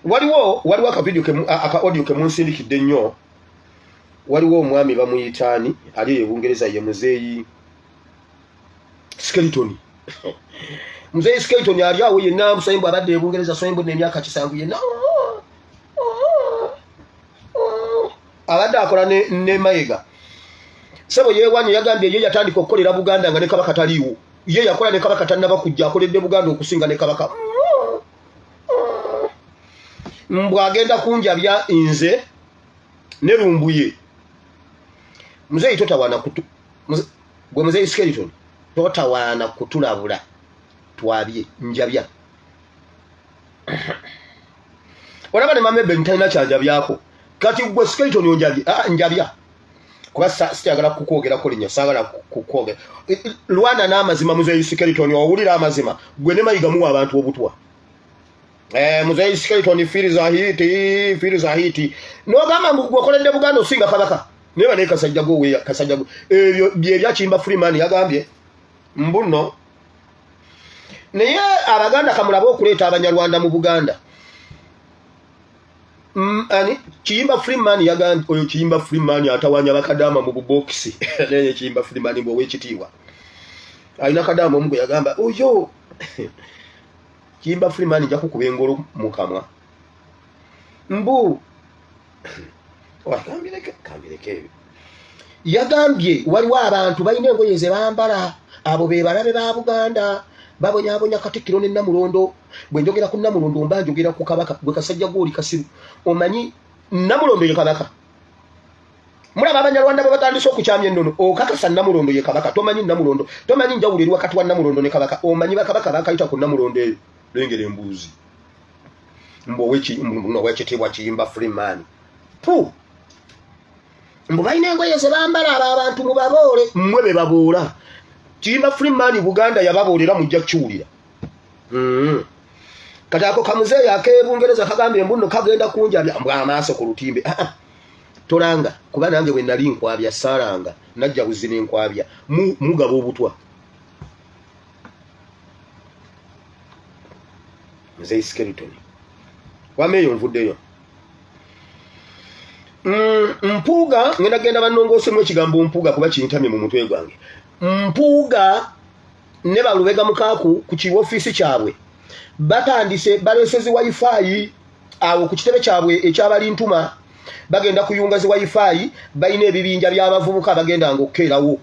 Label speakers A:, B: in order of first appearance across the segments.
A: waliwo aka audio ke munsindikidde nnyo. Waliwo omwami bamuyitaani ali e Bungereza ye Muzeeyi Skeleton. Muzeeyi Skeleton ali awo yenna Musayimbu abadde e Bungereza Musayimbu n'emyaka 7 yenna. Abadde akola ne Mayiga. Sebo yewanyi yagambye ye yatandika okukolera Buganda nga ne Kabaka taliiwo. Ye yakola ne Kabaka tannaba kujja akoledde Buganda okusinga ne Kabaka. Mbwagenda kunjabya nze ne Lumbuye. Muzeeyi totawana kutu. Gwe Muzeeyi Skeleton totawana kutulabula. Twabye njabya. Olaba ne mamebe ntalina kyanjabyako. Kati gwe Skeleton onjabye. Njabya. Kuba sitagala kukwogera ko linnya sagala kukwogera. Lwana n'amazima Muzeeyi Skeleton owulira amazima. Gwe ne Mayiga muwa abantu obutwa. Muzeeyi Skeleton firiza hiti. No gama gwokoledde Buganda osinga Kabaka. Neba ne Kasajja go we Kasajja go. Ebyo bye byakimba Freeman yagambye. Mbuno. Naye Abaganda kamulaba okuleeta Abanyarwanda mu Buganda. Ani Kiyimba Freeman yagambye oyo Kiyimba Freeman atawanya bakadama mu bubokisi. Naye Kiyimba Freeman mbo wekitiwa. Alina kadama omugo yagamba oyo Kiyimba Freeman nja kukuba engolo mu kamwa. Mbu kambireke yagambye waliwo abantu balina engoye ze bambala abo be balabe ba Buganda babonyabonya Katikkiro ne Namulondo. Bwe njogera ku Namulondo mba njogera ku Kabaka gwe Kasajja goli Kasiru. Omanyi Namulondo ye Kabaka. Mulaba Abanyarwanda batandise okukyamya ennono okakasa Namulondo ye Kabaka. Tomanyi Namulondo, tomanyi njawulira wakati wa Namulondo ne Kabaka. Omanyi bakabaka bakayita ku Namulondo eyo lengere embuzi. Mbo wekitibwa Kiyimba Freeman. Pu mbo balina engoye ze bambala abantu mubaboole mmwe be baboola. Kiyimba Freeman Buganda yababoolera mujja kukiwulira. Kati ako kamuzeeyi ak'e Bungereza kagambye mbuno kagenda kunjabya mbwa amaaso ku lutimbe. Tolanga kuba nange bwe nali nkwabya Saranga najja buzina enkwabya mugaba obutwa. Muzeeyi Skeleton wameyo nvuddeyo. Mpuuga ngenda genda bannongoosemu ekigambo mpuuga kuba kintamye mu mutwe gwange. Mpuuga ne Balubega Mukaaku ku kiwoofiisi kyabwe batandise balesezi wifi awo ku kitebe kyabwe ekyabali ntuma bagenda kuyunga zi wifi balina ebibinja by'abavubuka bagenda ng'okkeerawo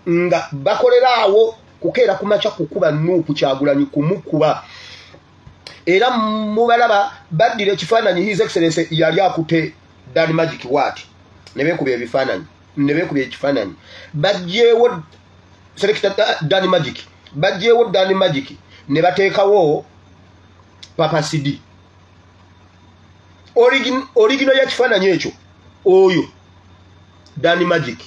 A: nga bakolera awo kukeera kumacha kukuba Nuupu Kyagulanyi kumukuba. Era mubalaba baddira ekifaananyi His Excellency yali akute Dan Magic what ne beekubya ebifaananyi ne beekubya ekifaananyi bajjeewo Selector Dan Magic bajjeewo Dan Magic ne bateekawo Papa CD original ya kifaananyi ekyo oyo Dan Magic.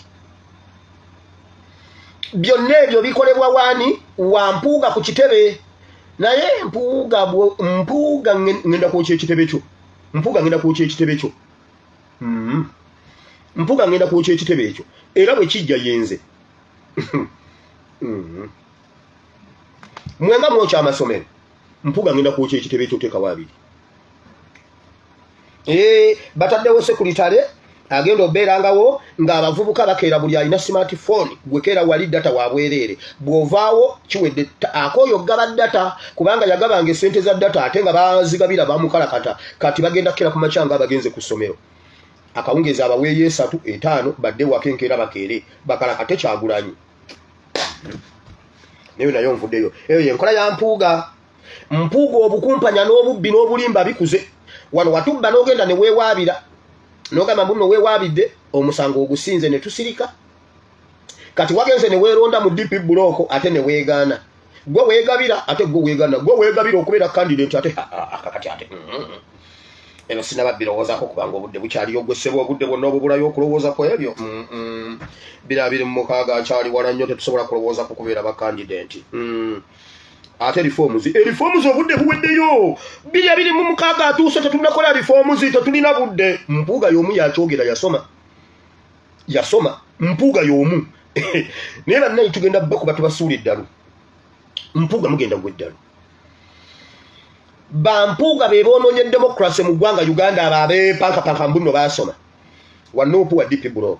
A: Byonna ebyo bikolebwa wani wa Mpuuga ku kitebe. Naye Mpuuga ngenda kwokya ekitebe kyo. Mpuuga ngenda kwokya ekitebe kyo. Mpuuga ngenda kwokya ekitebe ekyo. Era bwe kijja yenze. Mwenga mwokya amasomero. Mpuuga ngenda kwokya ekitebe ekyo teeka wabiri. Bataddewo sekuritale agenda obeerangawo ng'abavubuka bakeera buli alina smartphone gwekeera wali data wabwereere bw'ovaawo kiwedde akoyo gaba data kubanga yagabanga esente za data ate nga bazigabira bamukalakata kati bagenda kera ku macanga abagenze ku ssomero akawungeza abaweeye 3-5 badde wakenkeera bakeere bakalakate Kyagulanyi nayo nvuddeyo eyo yenkola ya Mpuuga obukumpanya n'obubbi n'obulimba bikuze wano watubba n'ogenda ne weewaabira nogamba mbuno weewaabidde omusango ogusinze ne tusirika kati wagenze ne weeronda mu DP buloko ate ne weegaana gwe weegabira ate gwe weegaana gwe weegabira okubeera candidate ate akakati ate eno sinaba birowoozaako kubanga obudde bukyaliyo gwe ssebo obudde bwonna obubulayo okulowooza ku ebyo birabiri mu mukaaga akyali wala nnyo tetusobola kulowooza ku kubeera bakandidate ate reforms obudde buweddeyo biri mu mukaaga atuuse tetunakola reforms tetulina budde. Mpuuga y'omu yakyogera yasoma Mpuuga y'omu naye bannayi tugenda bakuba tubasuula eddalu Mpuuga mugenda gwe eddalu bampuuga be boononye democracy mu ggwanga Uganda ababe panka mbuno basoma wanopu wa DP block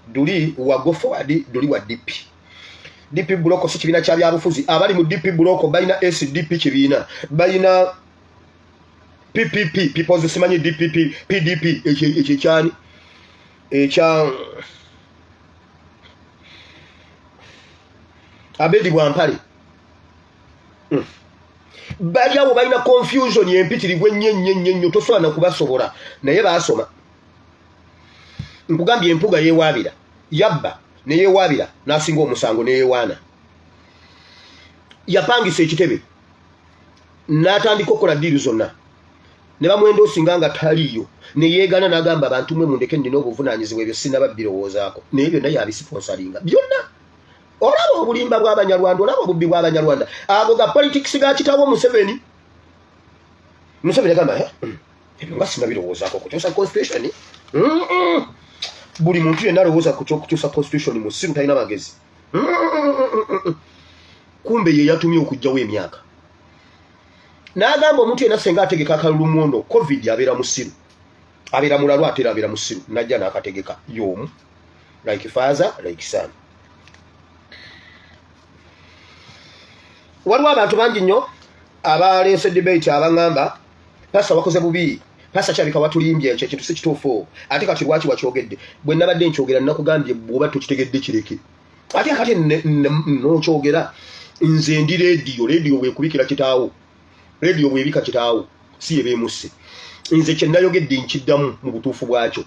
A: duli wa go forward duli wa DP block si kibina kya byabufuzi abali mu DP block bayina SDP kibina bayina PPP people simanyi DPP PDP ekyani ekya Abedi Bwampale baliawo balina confusion yempitirivu nnyo tosobola kubasobola naye basoma nkugambye empuga yewaabira yabba ne yewaabira n'asinga omusango ne yewaana yapangisa ekitebe n'atandika okukola diiri zonna ne bamwenda osinga nga taliyo ne yeegana n'agamba abantu mwe mundeke ndina obuvunaanyizibwa ebyo sinaba birowoozaako naye byonna yabisiponsalinga byonna olaba obulimba bw'abanyarwanda olaba obubbi bw'abanyarwanda ago ga politics ga kitawo Museveni agamba ebyo nga sinabirowoozaako kukyusa constitution buli muntu yenna alowooza kukyusa constitution mu siru talina magezi kumbe ye yatumye okujjawo emyaka n'agamba omuntu yenna senga ategeka akalulu muwondo covid abeera mu siru abeera mulalu ate abeera mu siru najja n'akategeka y'omu like father like son. Waliwo abantu bangi nnyo abaleese debate abangamba pasa wakoze bubi pasa kyabika watulimbye ekyo kintu si kituufu ate kati lwaki wakyogedde bwe nabadde nkyogera nakugambye bw'oba tukitegedde kireke ate kati nokyogera nze ndi rediyo bwekubikira kitaawo rediyo bwebika kitaawo si yebeemusse nze kyennayogedde nkiddamu mu butuufu bwakyo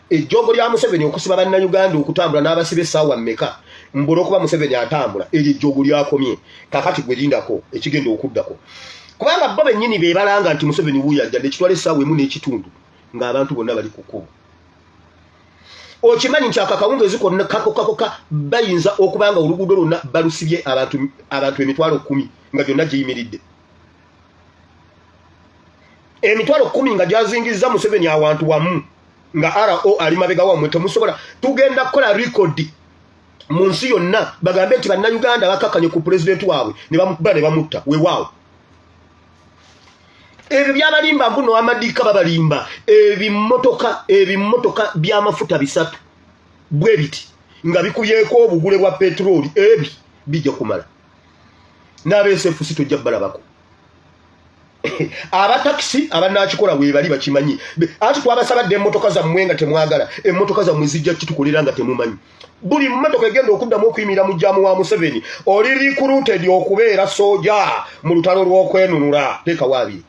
A: ejjoogo lya Museveni okusiba bannayuganda okutambula n'abasiba essaawa mmeka mbula okuba Museveni atambula eryo ejjoogo lyakomye kakati gwe lindako ekigenda okuddako kubanga bo bennyini be balanga nti Museveni wuuyo ajja nekitwala essaawa emu n'ekitundu ng'abantu bonna bali ku kkubo okimanyi nti akakawungeezi konna kakokakoka bayinza okubanga oluguudo lwonna balusibye abantu emitwalo 10 nga gyonna giyimiridde emitwalo 10 nga gyazingizza Museveni awantu wamu nga RO ali mabega wamwe temusobola tugenda kukola record mu nsi yonna bagambe nti bannayuganda bakakanye ku president waabwe ne bamutta weewaawo ebyo byabalimba mbuno amadika babalimba ebimotoka by'amafuta bisatu bwe biti nga bikubyeko obugule bwa petroli bijja kumala n'abeesefusi tojja balabako abatakisi abanakikola we bali bakimanyi ati twabasabadde emmotoka zammwe nga temwagala emmotoka zammwe zijja kitukolera nga temumanyi buli mmotoka egenda okuddamu okuyimira mu jjaamu wa Museveni oli recruited okubeera soja mu lutalo lw'okwenunula teekawaabiri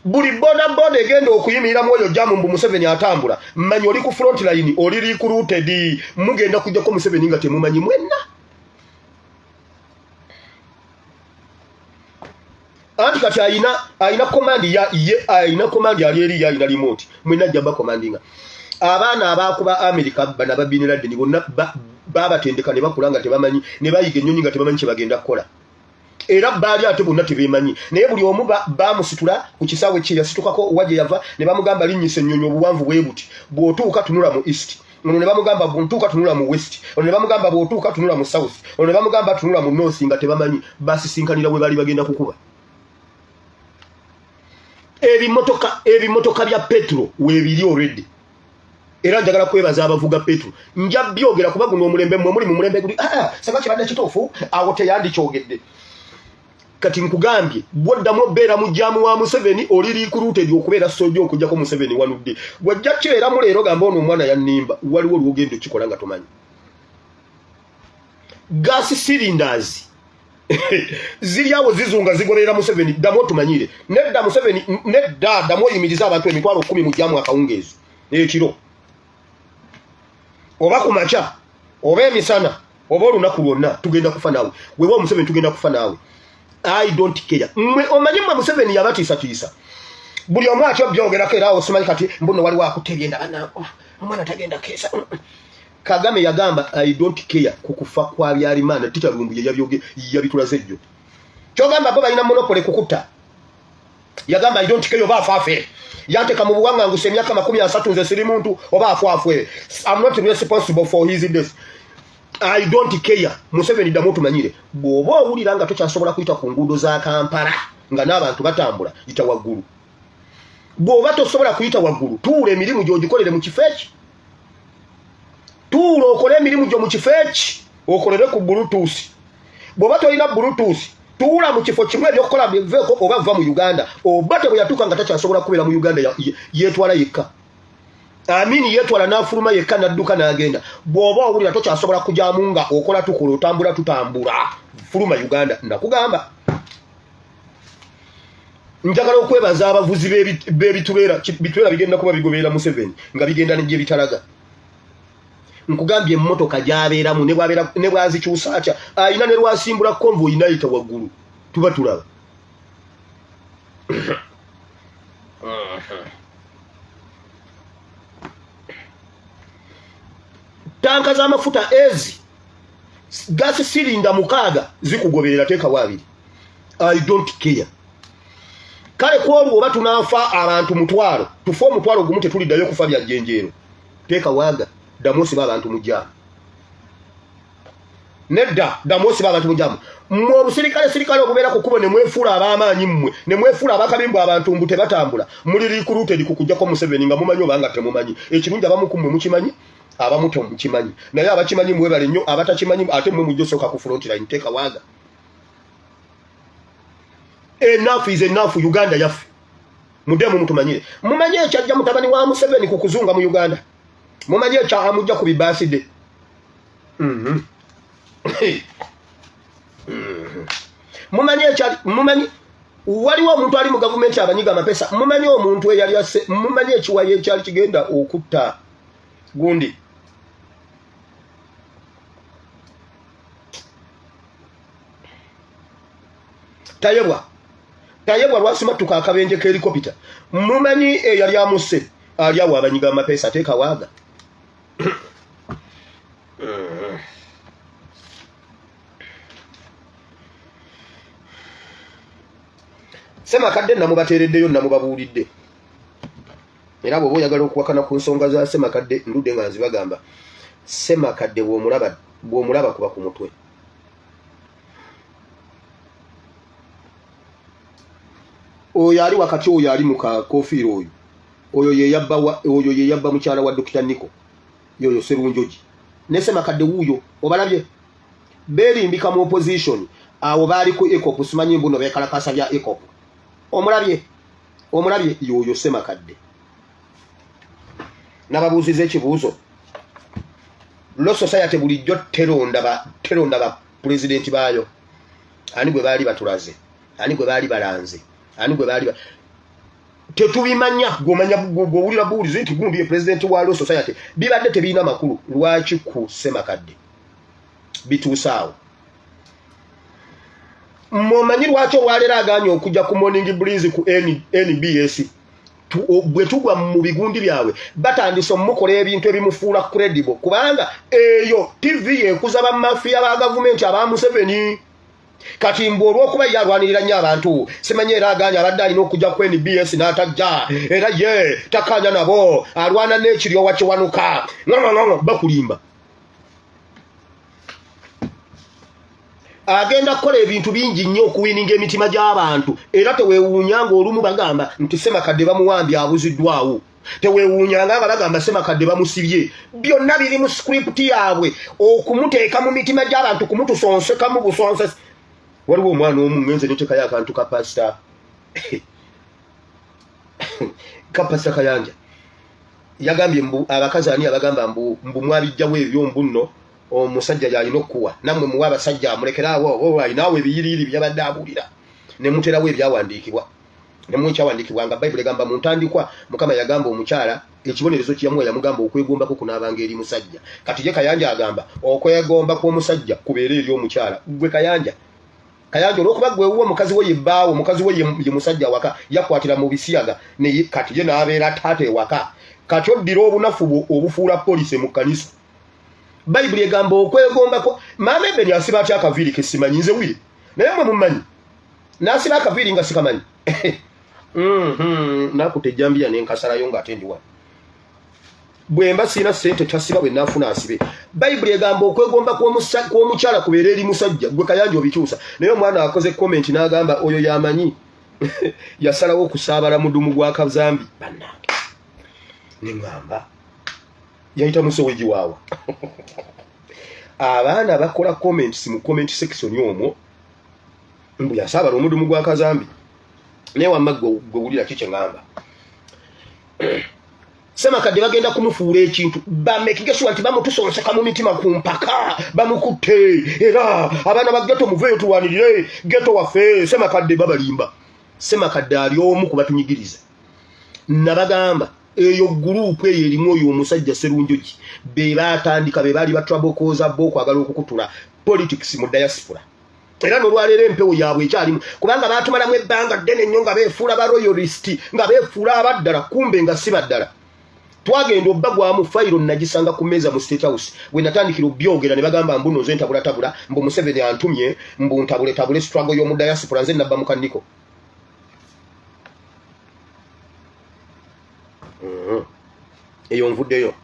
A: buli boda egenda okuyimirira mu oyo jjaamu mbu Museveni atambula mmanyi oli ku front line oli recruited mugenda kujjako Museveni nga temumanyi mwenna anti kati ayina komandi ayina komandi ali eri ayina remote mwena jamba komandinga abaana abakuba America bana babinira deni bonna babatendeka ne bakulanga tebamanyi ne bayiga ennyonyi nga tebamanyi kye bagenda kukola era baali ate bonna tebemanyi naye buli omu bamusitula ku kisaawe kye yasitukako waje yava ne bamugamba linnyisa ennyonyi obuwanvu bwe buti bw'otuuka tunula mu east ono ne bamugamba bw'otuuka tunula mu west ono ne bamugamba bw'otuuka tunula mu south ono ne bamugamba tunula mu north nga tebamanyi basisinkanira we baali bagenda kukuba ebimotoka bya petro webiri already era njagala kwebaza abavuga petro nja byogera kuba guno omulembe mwe muri mu mulembe guli sanga kibadde kitofu awo teyandikyogedde kati nkugambye bwoddamu beera mu jjaamu wa Museveni oli recruited okubeera soja okujjako Museveni wanudde wajja kyeramu leero gamba ono omwana yannimba waliwo olwogendo kikola nga tomanyi gas cylinders ziriawo zizunga zigolera Museveni ddamu otumanyire nedda Museveni nedda ddamu oyimiriza abantu emitwalo 10 mu jjaamu akawungeezi ekiro oba ku makya oba emisana oba olunaku lwonna tugenda kufa naawe wewa Museveni tugenda kufa naawe I don't care mwe omanyi mwe Museveni yabatiisatiisa buli omu atyo byogerako era osimanyi kati mbuno waliwo akutebyenda bana omwana tagenda keesa Kagame yagamba I don't care kukufa kwa Byarimana titalumbu yabitulaze ejjo kyogamba bo balina monopole kukutta yagamba I don't care oba afafe yanteka mu buwanga nguse emyaka 30 nze siri muntu oba afwafwe I'm not responsible for his death I don't care Museveni damu tumanyire bwoba owulira nga tokyasobola kuyita ku nguudo za Kampala nga n'abantu batambula yita waggulu bw'oba tosobola kuyita waggulu tuula emirimu gy'ogikolere mu kifo eki tuula okole emirimu gyo mu kifo eki okolere ku bluetooth bw'oba tolina bluetooth tuula mu kifo kimu ebyokukola biveeko oba va mu Uganda oba tebwe yatuuka nga takyasobola kubeera mu Uganda yeetwala yekka Amini yetwala n'afuluma yekka n'adduka n'agenda bw'oba owulira tokyasobola kujyamu nga okola tukola otambula tutambula fuluma Uganda nakugamba njagala okwebaza abavuzi b'ebituleera bigenda kuba bigoberera Museveni nga bigenda n'egye bitalaga nkugambye emmotoka gy'abeeramu ne bwazikyusa atya ayina ne lwasimbula konvoyi n'ayita waggulu tuba tulaba tanka z'amafuta ezi gasi silinda mukaaga zikugoberera teeka wabiri I don't care kale kwolwo oba tunaafa abantu mutwalo tufa omutwalo gumu tetuliddayo kufa bya jjenjeero teeka waaga damosi b'abantu mujjamu nedda damosi b'abantu mujjamu mmwe obusirikale okubeera ku kkubo ne mwefuula ab'amaanyi mmwe ne mwefuula abakabimbwa abantu mbu tebatambula muli recruited kukujjako Museveni nga mumanyi oba nga temumanyi ekirungi abamu ku mmwe mukimanyi abamu temukimanyi naye abakimanyi mwebale nnyo abatakimanyi ate mmwe mujja osooka ku front line teeka waaga enough is enough Uganda yaffe mudemu mutumanyire mumanyi ekyajja mutabani wa Museveni ku kuzunga mu Uganda mumanyi amujja ku bibaside mumanyi waliwo omuntu ali mu gavumenti abanyiga amapesa mumanyi omuntu eyali mumanyi ekiwayo ekyali kigenda okutta gundi tayebwa lwasimatuka akabenje k'helikopita mumanyi eyali amuse ali awo abanyiga amapesa teeka waaga Semakadde namubateereddeyo namubabuulidde era bw'oba oyagala okuwakana ku nsonga za Semakadde ndudde nga nzibagamba Semakadde bw'omulaba kuba ku mutwe oyo ali wakati oyo ali mu kakofiiro oyo ye yabba mukyala wa Dr. Niko yoyo Serunjoji ne Semakadde wuuyo obalabye beerimbika mu opposition awo baali ku ECOP simanyi mbuno beekalakasa bya ECOP omulabye yoyo Semakadde nababuuziza ekibuuzo Law Society bulijjo teronda ba president baayo ani gwe baali batulaze ani gwe baali balanze ani gwe baali tetubimanya gomanya bw'owulira buulize nti gundi ye president wa Law Society bibadde tebiina makulu lwaki ku Semakadde bituusaawo mumanyi lwaki olwaleero aganye okujja ku Morning Breeze ku NBS bwe tugwa mu bigundi byabwe batandise omukola ebintu ebimufuula credible kubanga eyo TV ekuza bamafiya ba gavumenti aba Museveni kati mbu olw'okuba yalwanirira nnyo abantu simanyi era aganya abadde alina okujja ku NBS n'atajja era ye takanya nabo alwana n'ekiryowa kiwanuka bakulimba agenda kukola ebintu bingi nnyo okuwininga emitima gy'abantu era teweewuunyanga olumu bagamba nti Semakadde bamuwambye abuziddwawo teweewuunyanga nga bagamba Semakadde bamusibye byonna biri mu script yaabwe okumuteeka mu mitima gy'abantu kumutusonsekamu busonse waliwo omwana omu ngenze netekayo akantu ka pasita Kayanja yagambye abakazi ani abagamba mbu mwabijjawo ebyo mbuno omusajja yalina okuwa namwe muwa abasajja amulekeraawo alinawo ebiyiriiri byabadde abuulira ne muterawo ebyawandiikibwa ne mu ekyawandiikibwa nga Bayibuli egamba mu ntandikwa Mukama yagamba omukyala ekibonerezo kiyamuwa yamugamba okwegombako kunaabanga eri musajja kati ye Kayanja agamba okwegomba kw'omusajja kubeere eri omukyala gwe Kayanja olw'okuba gwe wuwo omukazi we yebbaawo omukazi we ye musajja waka yakwatira mu bisiyaga kati ye n'abeera taata ewaka kati oddira obunafu obufuula polisi mu kkanisa Bayibuli egamba okwegombako maama Ebeni asiba atya akaviiri ke simanyi nze wire naye mwe mumanyi n'asiba akaviiri nga sikamanyi nakuta ejjambiya n'enkasalayo ng'ate ndi wano bwemba sirina ssente tasiba bwe naafuna asibe Bayibuli egamba okwegomba kw'omukyala kubeera eri musajja gwe Kayanja obikyusa naye omwana akoze comment n'agamba oyo yamanyi yasalawo okusaabala mudumu gwa Kazambi bannange ningamba yayita musoweji waawa abaana bakola comments mu comment section omwo mbu yasaabala omudumu gwa Kazambi ne wamaggo gwulira kiche ngamba sema kadde bagenda kumufuula ekintu bamekigeswa nti bamutusonseka mu mitima ku mpaka bamukutte era abaana ba ghetto muveyo tuwanirire ghetto waffe sema kadde babalimba sema kadde ali omu kubatunyigiriza nabagamba eyo group eyo erimu oyo omusajja Serunjoji be batandika be bali batrabokoza boko agala okukutula politics mu diaspora era nolwalero empewo yaabwe ekyalimu kubanga batumalamu ebbanga ddene nnyo nga beefuula ba royalist nga beefuula abaddala kumbe nga si baddala twagenda obbagwamu fayiro nagisanga ku meza mu State House we natandikira obyogera ne bagamba mbuno nze ntabula mbu Museveni antumye mbu ntabule struggle y'omu diaspora nze nabba mu kaniko eyo nvuddeyo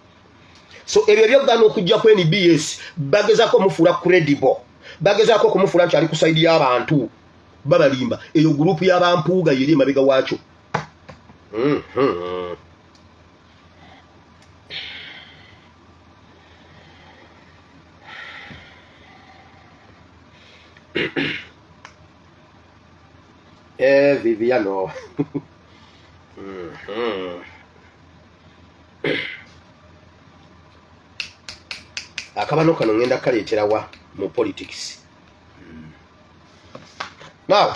A: so ebyo byogana okujja ku NBS bagezako mufuula credible bagezako kumufuula nti ali ku side y'abantu babalimba eyo group y'abampuuga yeri mabega waakyo Viviano akabano kano ngenda kaleetera wa mu politics now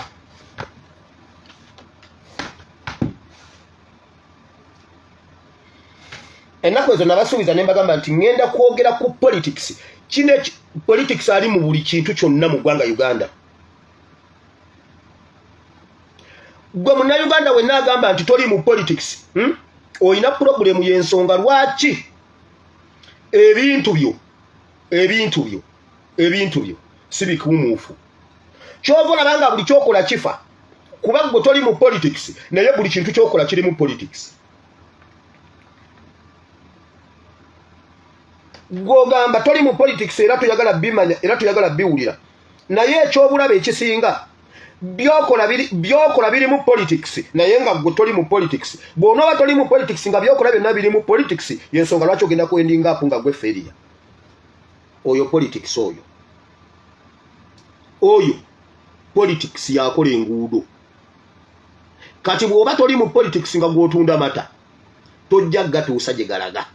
A: ennaku ezo nabasuubiza ne mbagamba nti ngenda kwogera ku politics politics ali mu buli kintu kyonna mu ggwanga Uganda gwe munnayuganda we naagamba nti toli mu politics oyina problem y'ensonga lwaki ebintu byo si bikumuufu kyova olabanga buli kyokola kifa kuba gwe toli mu politics naye buli kintu kyokola kiri mu politics gogamba toli mu politics era tuyagala bimanya era tuyagala biwulira naye ekyobulaba ekisinga byokola biri mu politics naye nga gwe toli mu politics bw'onooba toli mu politics nga byokola byonna biri mu politics yensonga lwaki ogenda kwendinga apu nga gwe feria oyo politics oyo politics yakola enguudo kati bw'oba toli mu politics nga gw'otunda mata tojja gatuusa gye galaga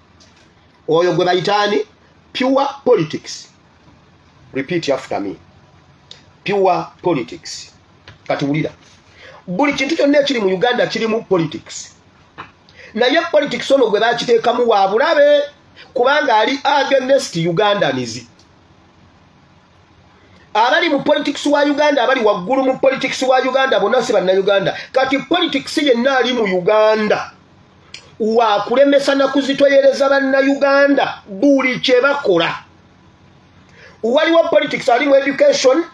A: oyo gwe bayitaani pure politics repeat after me pure politics kati wulira buli kintu kyonna ekiri mu Uganda kiri mu politics naye politics ono gwe bakiteekamu wa bulabe kubanga ali against Ugandanizi abali mu politics wa Uganda abali waggulu mu politics wa Uganda bonna si bannayuganda kati politics yenna ali mu Uganda wa kulemesa na kuzitoyereza bannayuganda buli kye bakola waliwo politics ali mu education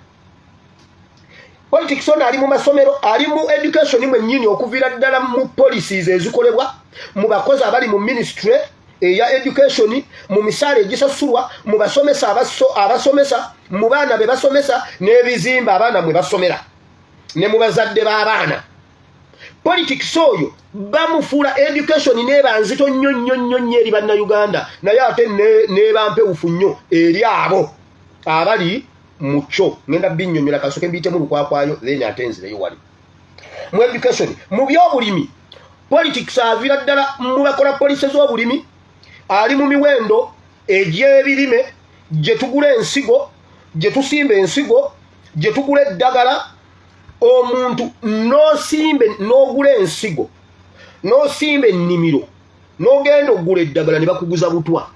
A: politics ono ali mu masomero ali mu education mwennyini okuviira ddala mu policies ezikolebwa mu bakozi abali mu ministry eya education mu misaala egisasulwa mu basomesa abasomesa mu baana be basomesa n'ebizimba abaana mwe basomera ne mu bazadde b'abaana politics oyo bamufuula education neba nzito nnyo eri bannayuganda naye ate neba mpewufu nnyo eri abo abali mucho ngenda binnyonnyola kasoke mbiyitemu lukwakwayo then ate nzireyo wali mu education mu byobulimi politics avira ddala mu bakola police z'obulimi ali mu miwendo egy'ebirime gye tugula ensigo gye tusimba ensigo gye tugula eddagala omuntu n'ogula ensigo n'osimba ennimiro n'ogenda ogula eddagala ne bakuguza butwa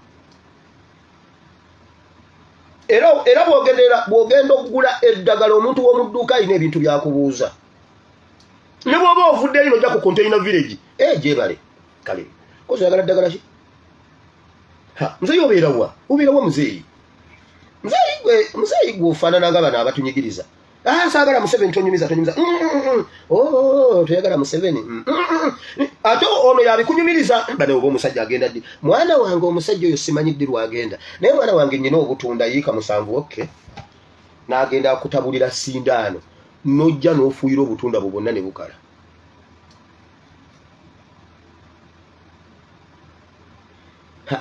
A: era bw'ogenda okugula eddagala omuntu w'omu dduuka alina ebintu byakubuuza ne bw'oba ovuddeyo n'ojja ku container village gyebale kale kozi oyagala ddagala ki muzeeyi obeerawa muzeeyi gwe ofaanana nga bano abatunyigiriza saagala Museveni tonyumiza toyagala Museveni ate ono yabikunyumiriza bane oba omusajja agenda ddi mwana wange omusajja oyo simanyidde lwagenda naye mwana wange nnyina obutunda yiika 7 n'agenda akutabulira sindaano n'ojja n'ofuuyira obutunda bwo bwonna ne bukala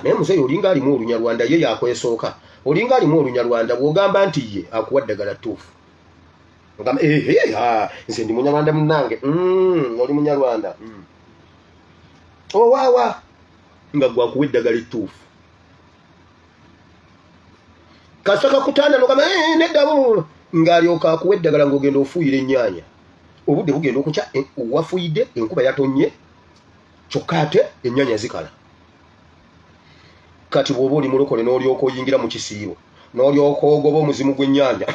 A: naye muzeeyi olinga alimu olunyarwanda ye yakwesooka olinga alimu olunyarwanda bw'ogamba nti ye akuwa ddagala ttuufu ogamba nze ndi munyarwanda munnange oli munyarwanda owaawa nga gwakuwa eddagala ettuufu kasaka kutanda nogamba neddamu ng'alyoka akuwa eddagala ng'ogenda ofuuyira ennyaanya obudde bugenda okukya wafuuyidde enkuba yatonye kyokka ate ennyaanya zikala kati bw'oba oli mulokole n'olyoka oyingira mu kisiibo n'olyoka ogoba omuzimu gw'ennyanja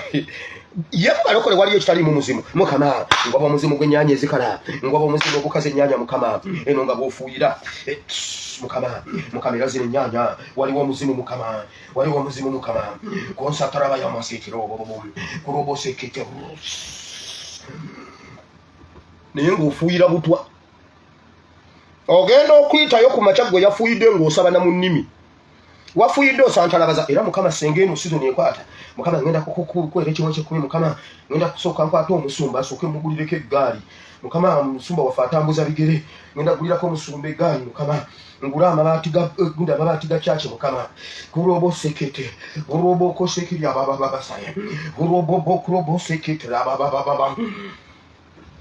A: ye mubalokole waliyo ekitalimu muzimu mukama ngoba omuzimu gw'ennyanja ezikala ngoba omuzimu ogukaza ennyanja mukama eno nga bw'ofuuyira mukama era zino ennyanja waliwo omuzimu mukama konsataraba yamasekero kurobosekete naye ng'ofuuyira butwa ogenda okuyitayo ku makya gwe yafuuyidde ng'osaba na mu nnimi wafuuyidde osantalabaza era mukama senga eno sizoni ekwata mukama ngenda kukwera ekiwa kyekumi mukama ngenda kusooka nkwata omusumba asooke mugulireko eggaali mukama omusumba waffe atambuza bigere ngenda gulirako omusumba eggaali mukama ngula amabaati ga kyaki mukama kurobosekete kurobokosekeri ababababasaye kurobosekete ababababa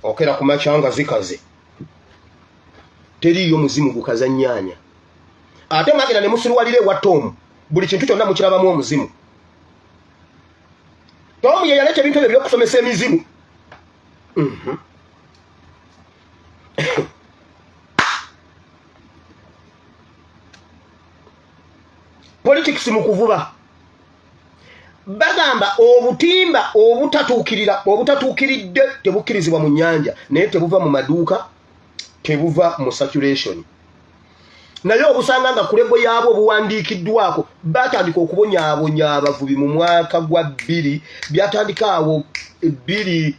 A: okera ku makyanga zikaze teriyo muzimu gukaza nnyaanya ate mwagenda ne musiruwalire ewa Tomu buli kintu kyonna mukirabamu omuzimu Tomu ye yaleeta ebintu ebyo by'okusomesa emizimu politics mu kuvuba bagamba obutimba obutatuukiridde tebukkirizibwa mu nnyanja naye tebuva mu maduuka tebuva mu circulation naye obusanga nga ku lebo yaabwo obuwandiikiddwako batandika okubonyaabonya abavubi mu mwaka gwa 2 byatandika awo 2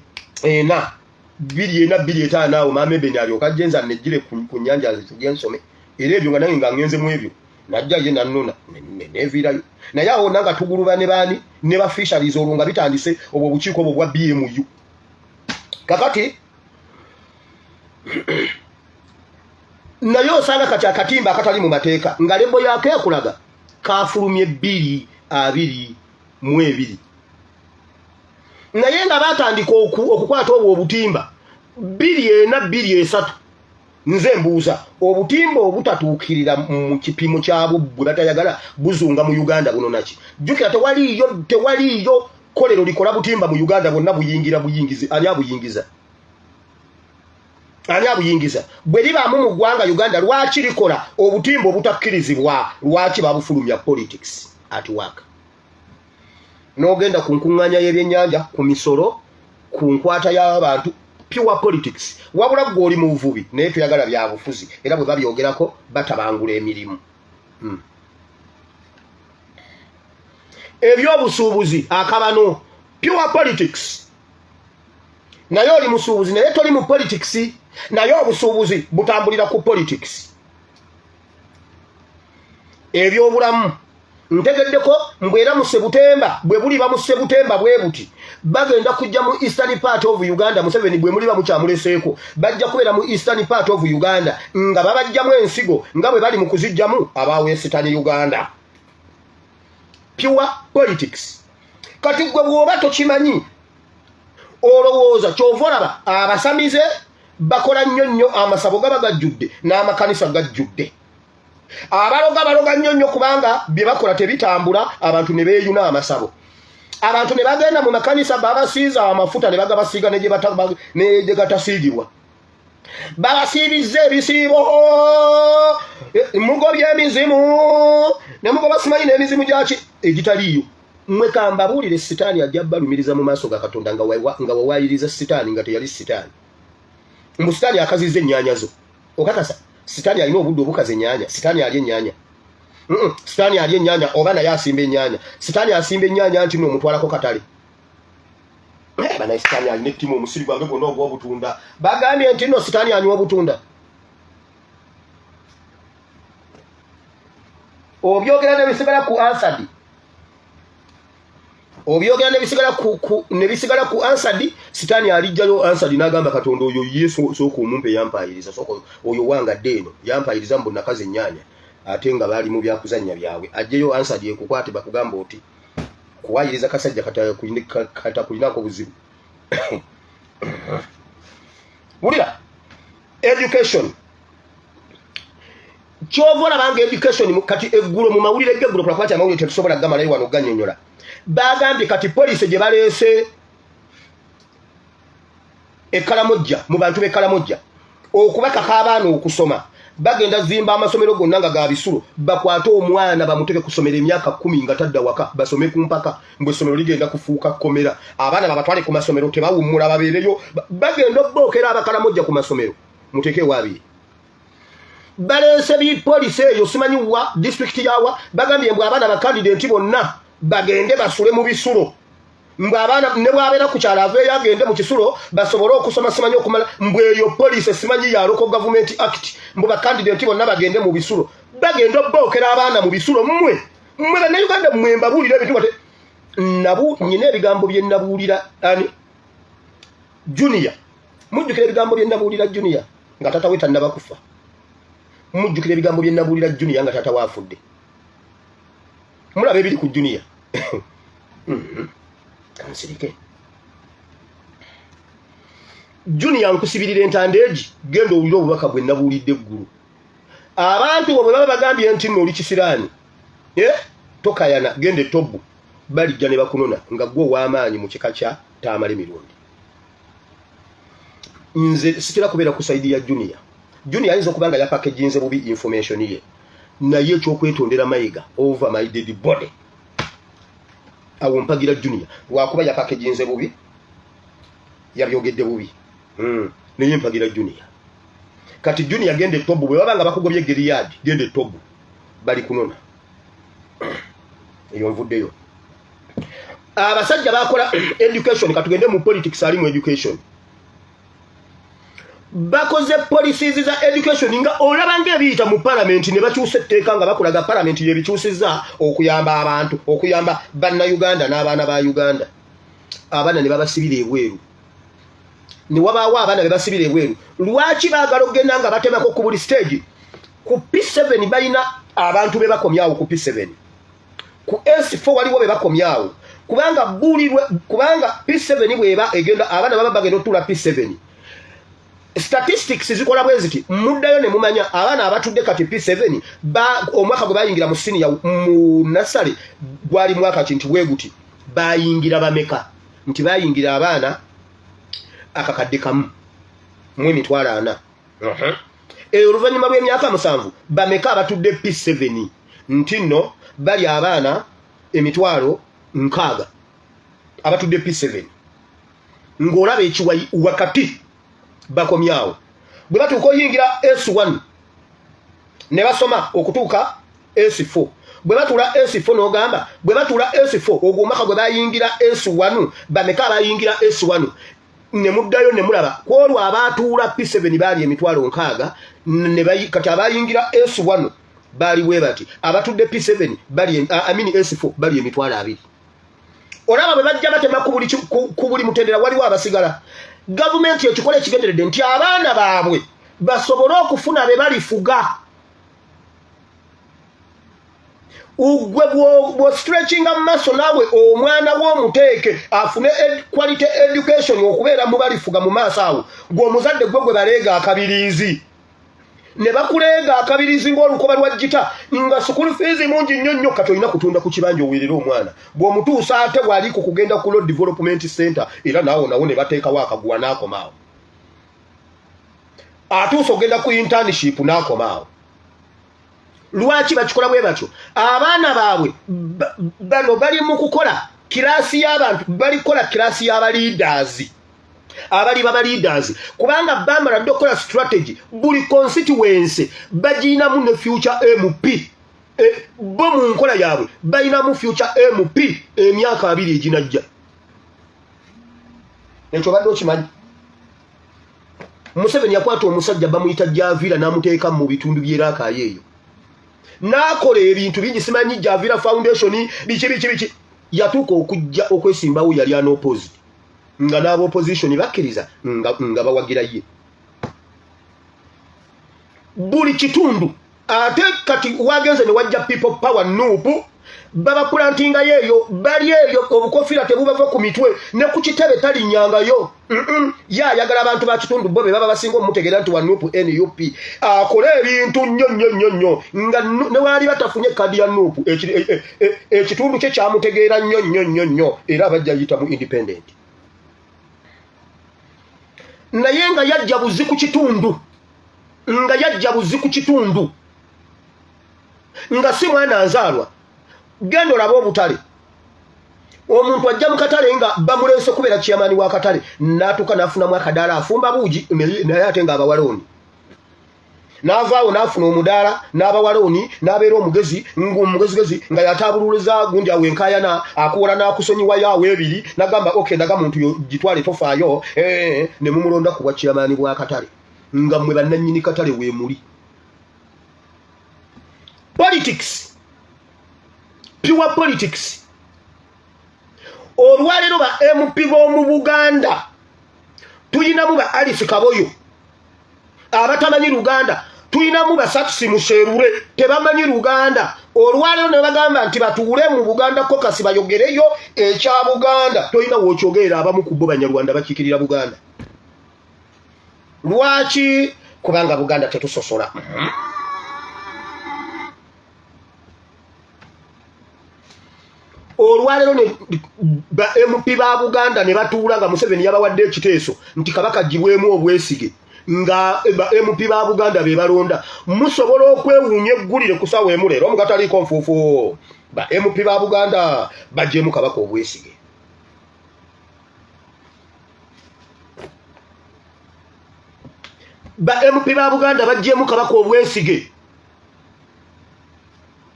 A: awo mamebeni alyoka jenza nejjire ku nnyanja zigensome era ebyo nga nange nga ngenze mu ebyo najja ye nanona neviirayo naye awo nanga tuguluba ne baani ne ba fisheries olwo nga bitandise obwo obukiiko obwo bwa BMU kakati naye osanga kati akatimba akatali mu mateeka nga lebo yako ekulaga kafulumye 222 naye nga batandika okukwata obwo obutimba 2 nze mbuuza obutimba obutatuukirira mu kipimo kyabwo bwe batayagala buzunga mu Uganda buno naki jjukira tewaliyo kolero likola butimba mu Uganda bonna buyingizi ani abuyingiza bwe libaamu mu ggwanga Uganda lwaki likola obutimba obutakkirizibwa lwaki babufulumya politics at work n'ogenda ku nkuŋŋaanya y'ebyennyanja ku misolo ku nkwata y'abantu pure politics wabula gw'oli mu buvubi naye tuyagala bya bufuzi era bwe babyogerako batabangula emirimu ebyobusuubuzi akabano pure politics naye oli musuubuzi naye toli mu politics naye obusuubuzi butambulira ku politics ebyobulamu ntegeddeko mbwera mu Sebutemba bwe buliba mu Sebutemba bwe buti bagenda kujja mu eastern part of Uganda Museveni bwe muliba mukyamuleseeko bajja kubeera mu eastern part of Uganda nga babajjamu ensigo nga bwe bali mu kuzijjamu aba western Uganda pure politics kati gwe bw'oba tokimanyi olowooza kyova olaba abasamize bakola nnyo amasabo gaba gajjudde n'amakanisa gajjudde abaloga nnyo kubanga bye bakola tebitambula abantu ne beeyuna amasabo abantu ne bagenda mu makanisa babasiiza amafuta ne bagabasiiga ne gye gatasiigirwa babasiibizza ebisiibo mugobya emizimu ne mugoba simanyi n'emizimu gyaki egitaliiyo mmwe kambabuulire sitaani ajja balumiriza mu maaso ga Katonda nga wawaayiriza sitaani nga teyali sitaani mbu sitaani akazizza ennyaanya zo okakasa sitaani alina obudde obukaza ennyaanya sitaani alya ennyaanya sitaani alya ennyaanya oba naye asimba ennyaanya sitaani asimba ennyaanya nti n'omutwalako katale banaye sitaani alina ettima omusiri gwange gwonna ogw'obutunda bagambye nti nno sitaani anywa obutunda obyogera nebisigala ku ansadi obyogera nebisigala ku ansadi sitaani alijjayo ansadi n'agamba Katonda oyo ye sooka omumpe yampayiriza sooka oyo wangadde eno yampayiriza mbonna kazi ennyaanya ate nga bali mu byakuzannya byawe ajjeyo answer ye kukwate bakugamba oti kuwayiriza kasajja kata kulinako buzibu Mulira education chovola bange education kati eggulo mu mawulire geggulo kwakwati amawulire tetusobola gama nayo wano ganyonyola bagambye kati police gye baleese Ekkalamojja mu bantu b'Ekkalamojja okubaka k'abaana okusoma bagenda zimba amasomero gonna nga ga bisulo bakwate omwana bamuteke kusomera emyaka 10 nga tadda waka basome ku mpaka mbwe essomero ligenda kufuuka komera abaana babatwale ku masomero tebawummula babeereyo bagenda obbokera ab'Ekkalamojja ku masomero muteke wabi baleese police eyo simanyi wa district yawa bagambye mbwe abaana ba candidate bonna bagende basule mu bisulo mbwe abaana ne bwabeera ku kyalo aveeyo agende mu kisulo basobole okusoma simanyi okumala mbwe eyo police simanyi ya local government act mbwe ba candidate bonna bagende mu bisulo bagende obbokera abaana mu bisulo mmwe bannayuganda mmwe mbabuulira ebintu bate nyina ebigambo bye nabuulira ani Junior mujjukira ebigambo bye nabuulira Junior nga tata we tannaba kufa mujjukira ebigambo bye nabuulira Junior nga tata waafudde mulaba ebiri ku Junior kansirike Junior nkusibirira entandeegi genda owulira obubaka bwe nabuulidde eggulu abantu bwe baba bagambye nti nno oli kisiraani tokayana genda etobbu balijja ne bakunona nga gwe ow'amaanyi mu kika kya taamala emirundi nze sikira kubeera ku saidi ya Junior ayinza okuba nga yapakeginze bubi information ye naye ekyokwetondera mayiga over my dead body awo mpagira Junior lwakuba yapakeginze bubi yabyogedde bubi naye mpagira Junior kati Junior gende tobu bwe babanga bakugobye Giliyadi gende tobu bali kunona eyo nvuddeyo abasajja bakola education katugende mu politics ali mu education bakoze policies za education nga olabanga ebiyita mu parliament ne bakyusa etteeka nga bakulaga parliament yebikyusiza okuyamba abantu okuyamba bannayuganda n'abaana ba Uganda abaana ne babasibira ebweru ne wabaawo abaana be basibira ebweru lwaki baagala okugenda nga batemako ku buli stage ku P7 balina abantu be bakomyawo ku P7 ku S4 waliwo be bakomyawo kubanga P7 bweba egenda abaana baba bagenda otula P7 statistics zikola bweziti muddayo ne mumanya abaana abatudde kati P7 omwaka gwe bayingira mu senior mu nasale gwali mwaka kintu weguti bayingira bameka nti bayingira abaana akakadde kamu mu emitwalo 4 oluvannyuma lw'emyaka 7 bameka abatudde P7 nti nno bali abaana emitwalo 6 abatudde P7 ng'olaba ekiwayi wakati bakomyawo bwe batuuka oyingira S1 ne basoma okutuuka S4 bwe batula S4 n'ogamba bwe batula S4 ogwomaka gwe bayingira S1 bameka abayingira S1 ne muddayo ne mulaba kwolwo abatuula P7 baali emitwalo 6 kati abayingira S1 baali bwe bati abatudde P7 bali S4 bali emitwalo 2 olaba bwe bajja batema ku buli mutendera waliwo abasigala gavumenti ekikola ekigenderedde nti abaana baabwe basobole okufuna be balifuga ugwe bwo stretching amaso nawe omwana w'omuteeke afune quality education okubeera mu balifuga mu maaso awo gw'omuzadde gwe baleega akabiriizi ne bakuleega akabiriizi ng'olukoba lwa jita nga school fees mungi nnyo kati olina kutunda ku kibanja oweerera omwana bw'omutuusa ate bw'ali ku kugenda ku road development center era naawo nawo ne bateekawo akaguwa n'akomaawo atuusa ogenda ku internship n'akomaawo lwaki bakikola bwe batyo abaana baabwe bano bali mu kukola kirasi y'abantu balikola kirasi y'abaleaders abali baba leaders kubanga bamara dokola strategy buli constituency baginamu ne future MP bo mu nkola yaabwe bayinamu future MP emyaka 2 eginajja ekyo badde okimanyi Museveni yakwata omusajja bamuyita Javira n'amuteeka mu bitundu by'Iraka yeeyo n'akola ebintu bingi simanyi Javira Foundation biki yatuuka okujja okwesimbawo yali an opposite nga n'aba opposition bakkiriza nga bawagira ye buli kitundu ate kati wagenze ne wajja people power nupu baba plantinga yeyo bali eyo obukofira tebubava ku mitwe ne ku kitebe talinyanga yo ya yagala abantu ba kitundu bobe baba basinga omutegera nti wa nupu NUP akole ebintu nnyo nga ne wali batafunye kadi ya nupu ekitundu kye kyamutegeera nnyo era bajja yita mu independent naye nga yajja buzi ku kitundu nga si mwana anzaalwa gendo labo obutale omuntu ajja mu katale nga bamulese kubera chairman wa katale natuka nafuna mu akadala afumba buji naye ate nga abawaloni navaawo nafuna omudala n'abawaloni n'abeera omugezi ng'omugezigezi nga yatabululiza gundi awenkayana akuwola n'akusonyiwa yawe ebiri nagamba okay ndaga muntu gitwale tofaayo ne mumulonda ku bwa chairman bwa katale nga mwe bannannyini katale we muli politics pure politics olwalero ba MP b'omu Buganda tuyinamu ba Alice Kaboyo abatamanyi Luganda tuyinamu ba Saksi Musherure tebamanyi Luganda olwalero ne bagamba nti batuule mu Buganda ko kasi bayogereyo ekya Buganda toyina wokyogera abamu ku bo Banyarwanda bakikirira Buganda lwaki kubanga Buganda tetusosola olwalero ne ba MP ba Buganda ne batuula nga Museveni yabawadde ekiteeso nti kabaka jibwemu obwesige nga ba MP ba Buganda be balonda musobola okwewuunya eggulire kusawa emulero omugataliko nfuufu ba MP ba Buganda bajjemu kabaka obwesige ba MP ba Buganda bajjemu kabaka obwesige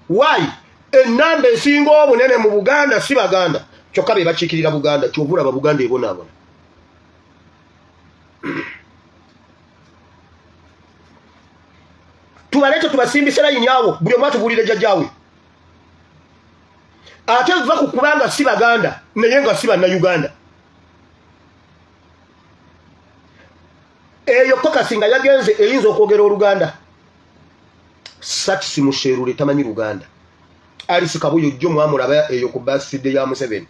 A: why enamba esinga obunene mu Buganda si Baganda kyokka be bakikirira Buganda kyovula ba Buganda ebonaabona tubalete tubasimbise layini yawo buli omu atubulire jjajjaawe ate va ku kubanga si Baganda naye nga si Bannayuganda eyo kokasi nga yagenze eyinza okwogera Oluganda Saksi Musherure tamanyi Luganda Alice Kaboyo jjo mwamulaba eyo ku birthday ya Museveni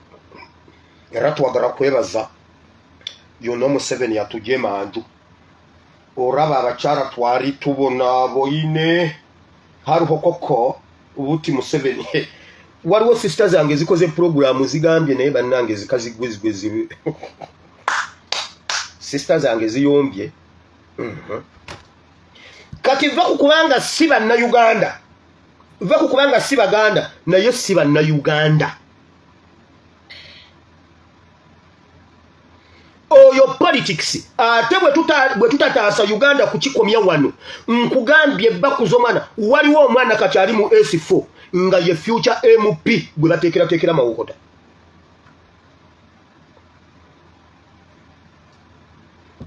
A: era twagala kwebaza yono Museveni yatujema anju oraba abakyala twali tubona boine haruho koko ubuti Museveni waliwo sisters zange zikoze program zigambye naye bannange zikazigwezigwezi sisters zange ziyombye kati va kubanga si Bannayuganda va kubanga si Baganda naye si Bannayuganda oyo politics ate bwe tutataasa Uganda kukikomya wano nkugambye bakuzomana waliwo omwana kakyali mu S4 nga ye future MP bwe bateekera mawokota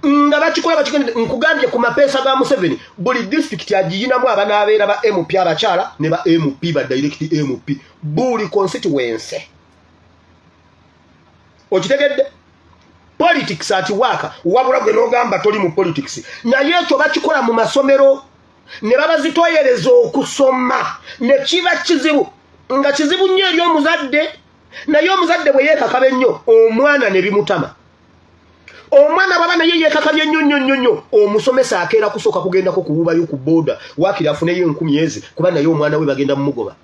A: nga bakikola nkugambye ku mapeesa ga Museveni buli district agiyinamu abanaabeera ba MP abakyala ne ba MP ba direct MP buli constituency okitegedde politics ati waka wabula gwe n'ogamba toli mu politics naye ekyo bakikola mu masomero ne babazitoyereza okusoma ne kiba kizibu nga kizibu nnyo eri omuzadde naye omuzadde bwe yeekakaba ennyo omwana ne bimutama omwana baba naye yeekakabye nnyo omusomesa akeera kusooka kugendako kuwubayo ku booda waakiri afuneyo 10,000 kuba naye omwana we bagenda mumugoba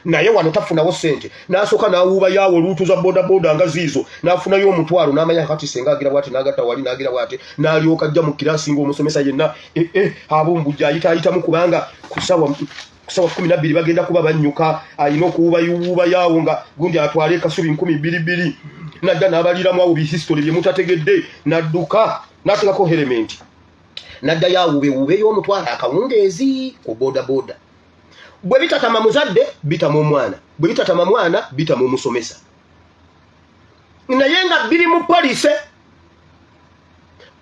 A: naye wano tafunawo ssente n'asooka n'awuuba yaawo oluutu za booda nga ziizo n'afunayo omutwalo n'amanya kati senga agira bwati n'agatta wali n'agira bwati n'alyoka ajja mu kiraasi ng'omusomesa yenna abombujja ayitaayitamu kubanga kusawa 12 bagenda kuba bannyuka alina okuwuuba yaawo nga gundi atwale kasubi 12,000 najja n'abaliramu awo bihistory bye mutategedde n'adduka n'ategako elementi n'adda yaawuubeewuube y'omutwalo akawungeezi ku booda bwe bitatama muzadde bitamu omwana bwe bitatama mwana bitamu omusomesa naye nga biri mu police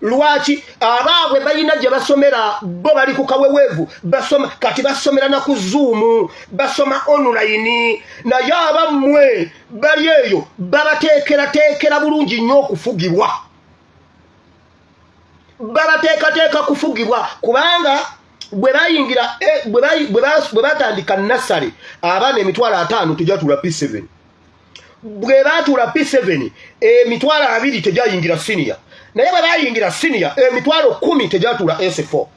A: lwaki abaabwe balina gye basomera bo bali ku kaweweevu basoma kati basomera na ku Zoom basoma online naye abammwe bali eyo babateekera bulungi nnyo okufugibwa babateekateeka kufugibwa kubanga bwe batandika nasale abaana emitwalo 5 tejatula P7 bwe batula P7 emitwalo 2 tejayingira senior naye bwe bayingira senior emitwalo 10 tejatula S4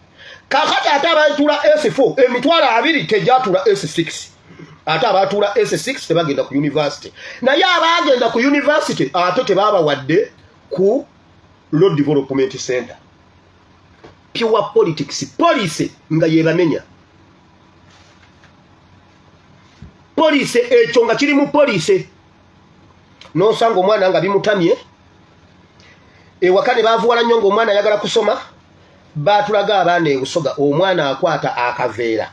A: kakati ate abatula S4 emitwalo 2 tejatula S6 ate abatula S6 tebagenda ku university naye abagenda ku university ate tebaba wadde ku Road Development Center. Pure politics. Police nga yebamenya. Police ekyo nga kiri mu police. Nosanga omwana nga bimutamye. Wakane bavuwala nnyo ng'omwana ayagala kusoma. Batulaga abaana ebusoga omwana akwata akaveera.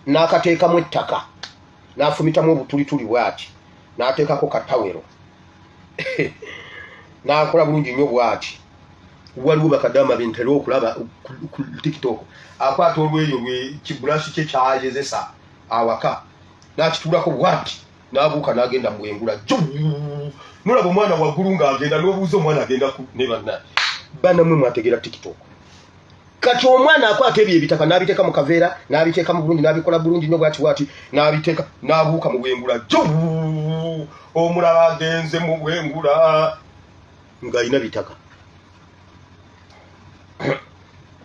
A: N'akateekamu ettaka. N'afumitamu obutulituli bw'ati. N'ateekako katawero. Nakola bulungi nnyo bw'ati. Waliwo bakadama bintero okulaba ku TikTok. Akwata olweyo lwe kibulashi kye kyayezesa awaka. N'akitulako bw'ati. N'abuuka n'agenda mu engula. Mulaba omwana waggulu ng'agenda n'obuuza omwana agenda ku ne banna. Bana mwe mwategera TikTok. Kati omwana akwata ebyo ebitaka n'abiteeka mu kaveera, n'abiteeka mu bulungi, n'abikola bulungi nnyo bw'ati, n'abiteeka n'abuuka mu bwengula. Omulaba agenze mu bwengula ng'alina bitaka.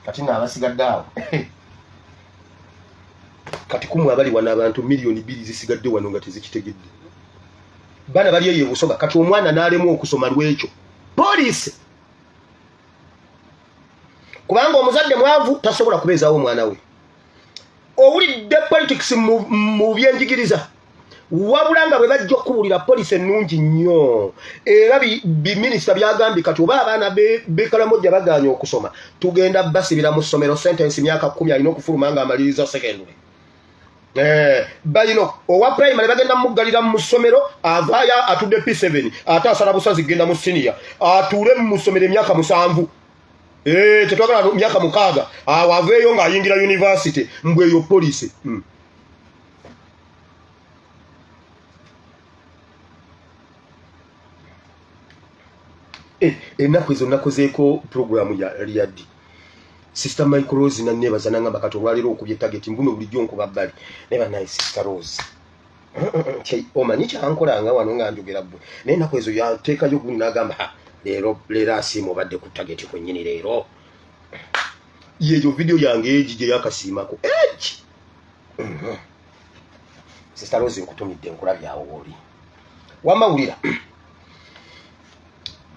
A: Kati n'abasigadde awo. Kati kumwe abali wano abantu miliyoni 2 zisigadde wano nga tezikitegedde. Bana bali eyo busoga kati omwana n'alemu okusoma lwekyo. Police kubanga omuzadde mwavu tasobola kubeezaawo omwana we. Owulidde politics mu byenjigiriza. Wabula nga bwe bajja okubulira police ennungi nnyo. Era biminisita byagambye kati oba abaana b'Ekaramoja bagaanye okusoma. Tugenda basibira mu ssomero sentence myaka 10 alina okufuluma nga amaliriza secondary. Balino owa primary bagenda muggalira mu ssomero avaya atudde P7 ate asala busazi genda mu senior atule mu ssomero emyaka 7 tetwagala myaka 6 awaveeyo ng'ayingira university mbweyo police. Ennaku ezo nakozeeko programu ya Riyadi. Sister Michael Rose na nebaza nangamba kati olwaliro okubye target mbuno bulijjo nkuba bbali. Neba nice Sister Rose. Omanyi kyankolanga wano nga njogera bbwe. Naye ennaku ezo yateekayo gundi n'agamba leero asiima obadde ku target kwennyini leero. Yeyo video yange eji gye yakasiimako. Sister Rose nkutumidde nkulabyawo oli. Wamawulira.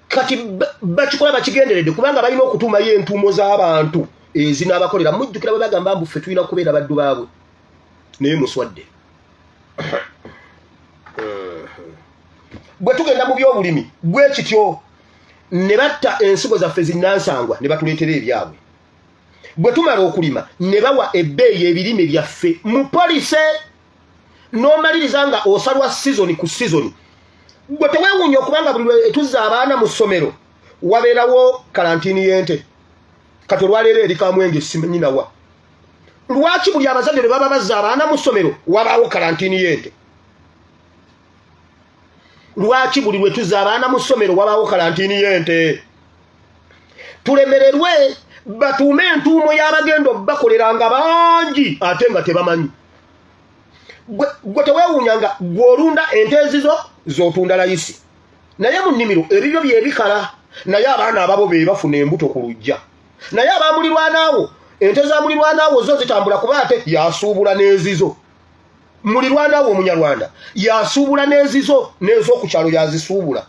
A: Kati bakikola bakigenderedde kubanga balina okutuuma ye entuumo z'abantu ezinaabakolera mujjukira bwe bagamba mbu ffe tulina kubeera baddu baabwe naye muswadde. Bwe tugenda mu by'obulimi bwe kityo ne batta ensigo zaffe zinnansangwa ne batuleetera ebyabwe. Bwe tumala okulima ne bawa ebbeeyi ebirime byaffe mu polise n'omaliriza nga osalwa season ku season. Gwe tewewuunya okubanga buli lwe tuzza abaana mu ssomero wabeerawo karantini y'ente. Kati olwaleero eri kamwenge sinyinawa. Lwaki buli abazadde ne baba bazza abaana mu ssomero wabaawo karantini y'ente? Lwaki buli lwe tuzza abaana mu ssomero wabaawo karantini y'ente? Tulemererwe batuume entuumo y'abagenda bakoleranga bangi ate nga tebamanyi. Gwe tewewuunya nga gw'olunda ente ezizo z'otunda layisi. Naye mu nnimiro ebibyo byebikala. Naye abaana ababo be bafuna embuto ku lujja. Naye abamulirwanaawo ente za mulirwanaawo zo zitambula kuba ate yasuubula n'ezizo. Mulirwanaawo omunyarwanda yasuubula n'ezizo n'ez'oku kyalo yazisuubula.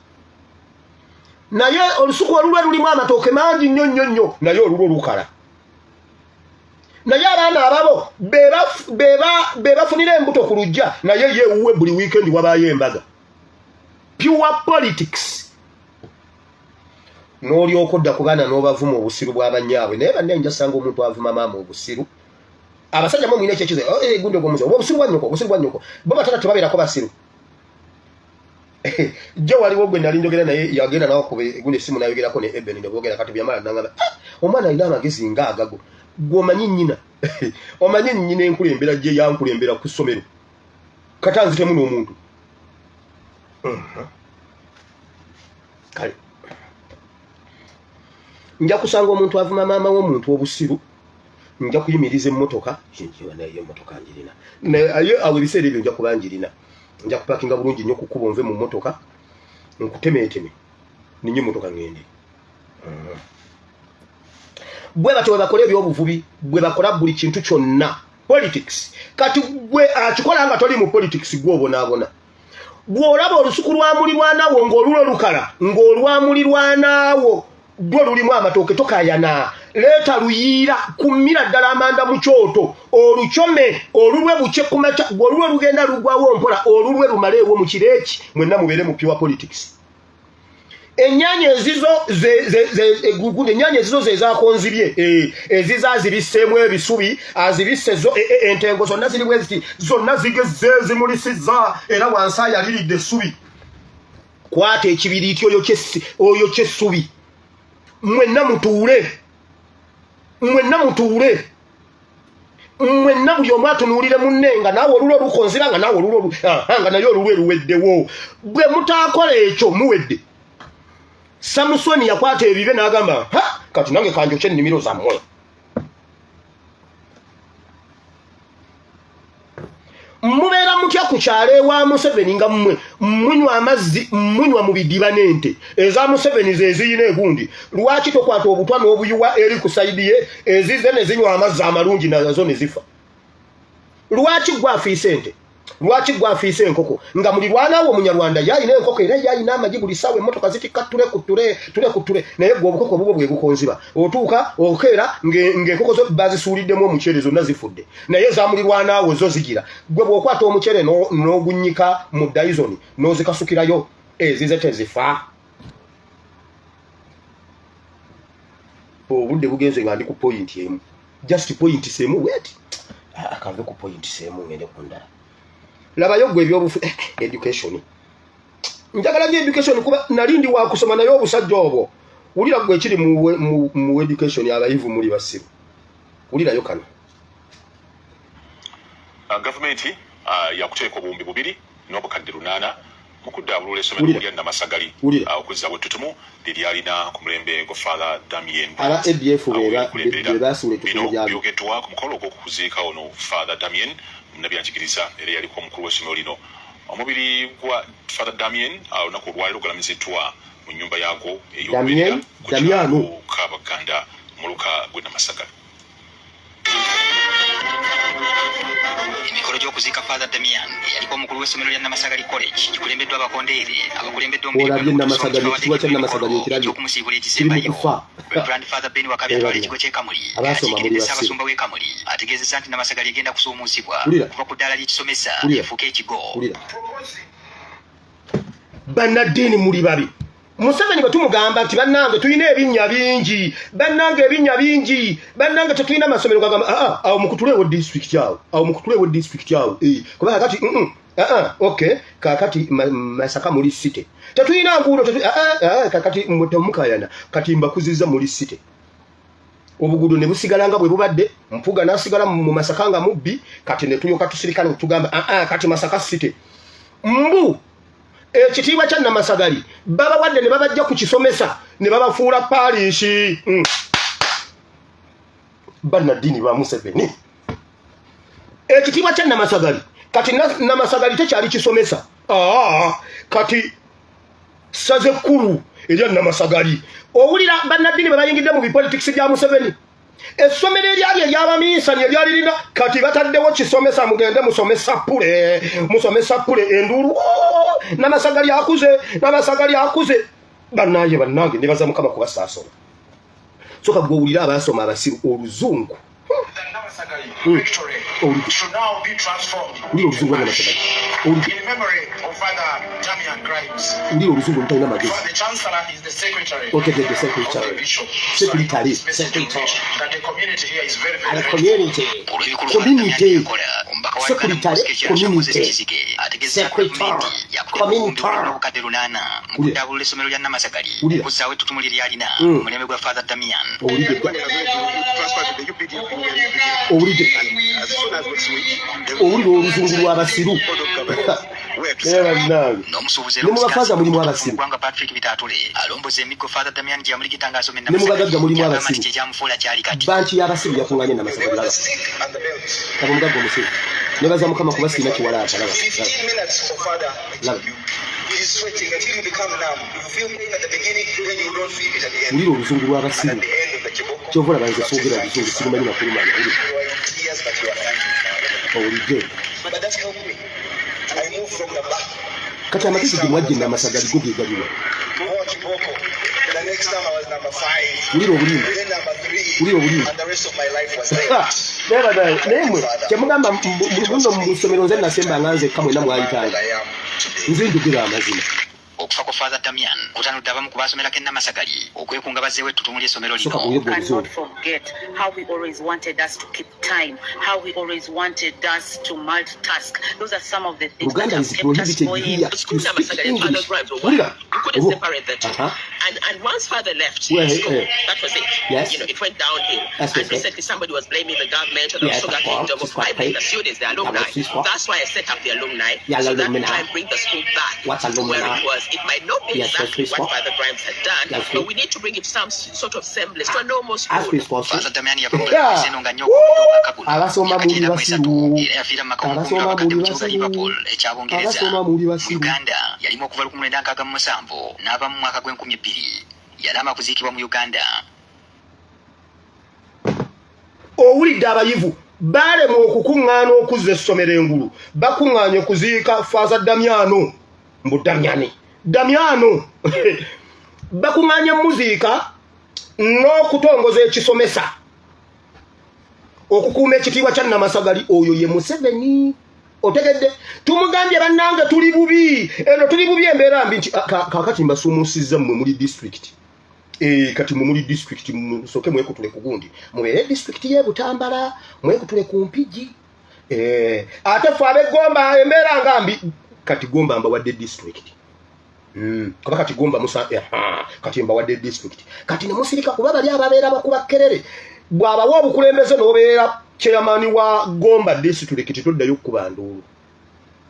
A: Naye olusuku olulwe lulimu amatooke mangi nnyo naye olulwo lukala. Naye abaana ababo be bafunira embuto ku lujja naye yeewuwe buli weekend wabaayo embaga. Pure politics. N'olyoka odda ku baana n'obavuma obusiru bw'abanyaabwe naye banne njasanga omuntu avuma maama obusiru. Abasajja mwine ekyekize gundi ogw'omuze obusiru bwa nnyoko bo batata tebabeerako basiru. Jo waliwo gwe nali njogera naye yagenda nawe kube gundi essimu nayogerako ne Eben ne boogera kati byamala nangamba omwana alina amagezi nga agago. Gwomanyi nnyina omanyi nnyina enkulembera gye yankulembera ku ssomero katanzitemu n'omuntu. Kale nja kusanga omuntu avuma maama w'omuntu obusiru nja kuyimiriza emmotoka kinjiwa nayo emmotoka njirina naye awo ebiseera ebyo nja kuba njirina nja kupakinga bulungi nnyo kukuba nve mu mmotoka nkutemeeteme ninye emmotoka ngende bwe batyo bwe bakola ebyobuvubi bwe bakola buli kintu kyonna politics kati gwe akikola nga toli mu politics gwe obonaabona bw'olaba olusuku lwamulirwanaawo ng'olulo lukala ng'olwamulirwanaawo dwo lulimu amatooke tokayana leeta luyiira kumira ddala amanda mu kyoto olukyome olulwe buke kumaca olulwe lugenda lugwawo mpola olulwe lumaleewo mu kireeki mwenna mubeere mu pure politics ennyanya ezizo ze zakonzibye eziza azibisseemu ebisubi azibisse entengo zonna zirimu eziti zonna zigezze zimulisiza era wansi ayaliridde essubi kwata ekibiriiti oyo kyessubi mwenna mutuule mwenna buli omu atunuulire munne nga naawe olulo olukonzira nga naawe olulo nga naye olulwe luweddewo bwe mutaakola ekyo muwedde Samusoni yakwata ebibe n'agamba kati nange kanjokye ennimiro zammwe mubeera mutya ku kyalo ewa Museveni nga mmwe munywa amazzi munywa mu bidiba n'ente eza Museveni ze ziyina egundi lwaki tokwata obutwa n'obuyuwa eri ku sayidi ye ezize ne zinywa amazzi amalungi nazo ne zifa lwaki gwafiisa ente lwaki gwafiisa enkoko nga mulirwanaawo omunyarwanda yayina enkoko era yayina amagi buli ssaawa emmotoka zitikka ture ku ture naye gwe obukoko bubwo bwe bukonziba otuuka okeera ng'enkoko zo bazisuuliddemu omuceere zonna zifudde naye zamulirwanaawo zo zigira gwe bw'okwata omuceere n'ogunnyika mu dayizoni n'ozikasukirayo ezize tezifa obudde bugenze nga ndi ku poyinti emu just poyinti seemu weti akanve ku poyinti seemu ngende ku ndala labayo gwe ebyobufu education njagala nnyo education kuba nali ndi wa kusoma naye obusajja obwo wulira gwe ekiri mu education abayivu muli basiru wulirayo kano
B: gavumenti yakuteeka obuwumbi bubiri n'obukadde 8 mu kuddaabulula essomero lya Namasagali okuzza bwettutumu liryalina ku mulembe gwa Father Damien
A: aba ADF be basuula ekitulo gyabo
B: byogeddwa ku mukolo gw'okuziika ono Father Damien nabyanjigiriza era yaliko omukulu w'essomero lino omubiri gwa Father Damien olunaku olwaliro galamiziddwa mu nnyumba yaago ey'okubeera ku kyalo Kabaganda mu luka gw'e Namasagali.
C: Emikolo gy'okuziika Father Damien yaliko omukulu w'essomero lya Namasagali College gikulembeddwa abakondeere abakulembeddwa omulimu ekisembayo Reverend Father Ben Wakabi atwala ekigo ky'e Kamuli akiikiriza abasumba w'e Kamuli ategeezezza nti Namasagali egenda kusuumuusibwa kuva ku ddaala ly'ekisomesa efuuka ekigo.
A: bannaddiini muli babi Museveni bwe tumugamba nti bannange tulina ebinnya bingi bannange tetulina amasomero gagamba awo mukutuleewo district yawo kuba kakati okay kakati Masaka muli city tetulina nguudo kakati temukayana kati mbakuzizza muli city obugudo ne busigala nga bwe bubadde Mpuga n'asigala mu Masaka nga mubbi kati ne tuyoka tusirikana tugamba kati Masaka city mbu ekitiibwa kya Namasagali baba wadde ne babajja ku kisomesa ne babafuula paalishi bannaddiini ba Museveni ekitiibwa kya Namasagali kati Namasagali tekyali kisomesa kati saze kkulu erya Namasagali owulira bannaddiini bebayingidde mu bipolitikisi bya Museveni essomero eryali ery'abaminsani eryalirina kati bataddewo kisomesa mugende musomesa pule enduulu Namasagali akuze bannange nebaza Mukama kubasaasoma soka gw'owulira abasoma abasiru oluzungu
D: should now be transformed in memory of Father Damien Grimes. The Chancellor is the Secretary of the Bishop. That the community here is very, very
A: owulira oluzungu lw'abasiru
C: n'omusuubuzi era Patrick Bitatule alomboze emiggo Father Damian Gyamuli gitangazo menna kye kyamufuula kyali kati
A: banki y'abasiru yakunganye n'amasabula abomugagga omusiru nebaza mukama kuba sirina kiwala atalaba
D: He's sweating until you become numb. You feel pain at the beginning, then you don't feel it at the end.
A: Ndiro oluzungu lw'abasiru
D: At the end of the kiboko,
A: kyovula banze soogera oluzungu sirumanyi makulu manyi
D: you are in tears, but you are thanking Father.
A: owulidde
D: But that's helped me. I moved from the back.
A: kati amagezi ge mwajja n'amasagali go ge galiwa
D: More kiboko. The next time I was number 5.
A: wulira obulimba
D: Then number 3.
A: wulira obulimba
D: And the rest of my life was there.
A: naye mwe kyemugamba buno mu ssomero nze nasemba nga nze kamwe namwayitanga
D: I am today.
A: nze njogera amazima
C: okufa kwa Father Damian kutanudde abamu ku baasomerako Nnamassagali okwekunga bazzeewo ettutumu ly'essomero
A: soka
C: lino.
A: kuyegga
E: Cannot
A: oluzungu
E: forget how he always wanted us to keep time, how he always wanted us to multitask. Those are some of the things that
A: Uganda
E: have
A: is
E: kept us
A: prohibited
E: going.
A: here to speak English.
F: You couldn't separate the two.
A: Uh-huh.
F: And once Father left
A: Well,
F: school,
A: yeah.
F: that was it.
A: Yes.
F: You know, it went downhill.
A: That's
F: And
A: okay.
F: recently somebody was blaming the government or the
A: Yes,
F: Sugar
A: of course.
F: Kingdom
A: Just
F: for bribing the
A: pay.
F: students, the alumni.
A: That's his fault.
F: That's why I set up the alumni,
A: Yeah,
F: so that
A: alumni.
F: we try and bring the school back
A: What's
F: to where
A: alumni?
F: it was. It might not be
A: Yes,
F: exactly
A: that's his
F: what
A: fault.
F: Father Grimes had done,
A: That's
F: but
A: it.
F: we need to bring it some sort of semblance to a normal school.
A: Ask his question.
C: Father Damian yava mu
A: Yeah.
C: sseno nga nnyo okubuuka omwaka guno.
A: Abasoma
C: Myaka
A: muli
C: gyenda mu
A: basiru.
C: esatu era yafiira mu maka
A: Abasoma
C: abakadde mu
A: muli
C: kibuga
A: basiru.
C: Liverpool ekyabongereza.
A: Abasoma muli basiru.
C: Uganda yalimu okuva 1967 n'ava mu mwaka gw'2000 yalama kuziikibwa mu Uganda.
A: owulidde abayivu baalemwa okukuŋŋaana okuzza essomero engulu bakuŋŋaanye okuziika Father Damiano mbu Damiano bakuŋŋaanye muziika n'okutongoza ekisomesa okukuuma ekitiibwa kya Nnamassagali oyo ye Museveni otegedde tumugambye bannange tuli bubi eno tuli bubi embeera mbi nti kakati mbasuumusizza mmwe muli district kati muli district musoke mwekutule ku gundi mubeere district ye Butambala mwekutule ku Mpigi ate fe ab'Egomba embeera nga mbi kati Gomba mbawadde district kuba kati Gomba kati mbawadde district kati ne musirika kuba bali ababeera bakuba Kerere bw'abawa obukulembeze n'obeera chairman wa Gomba district toddayo okukuba nduulu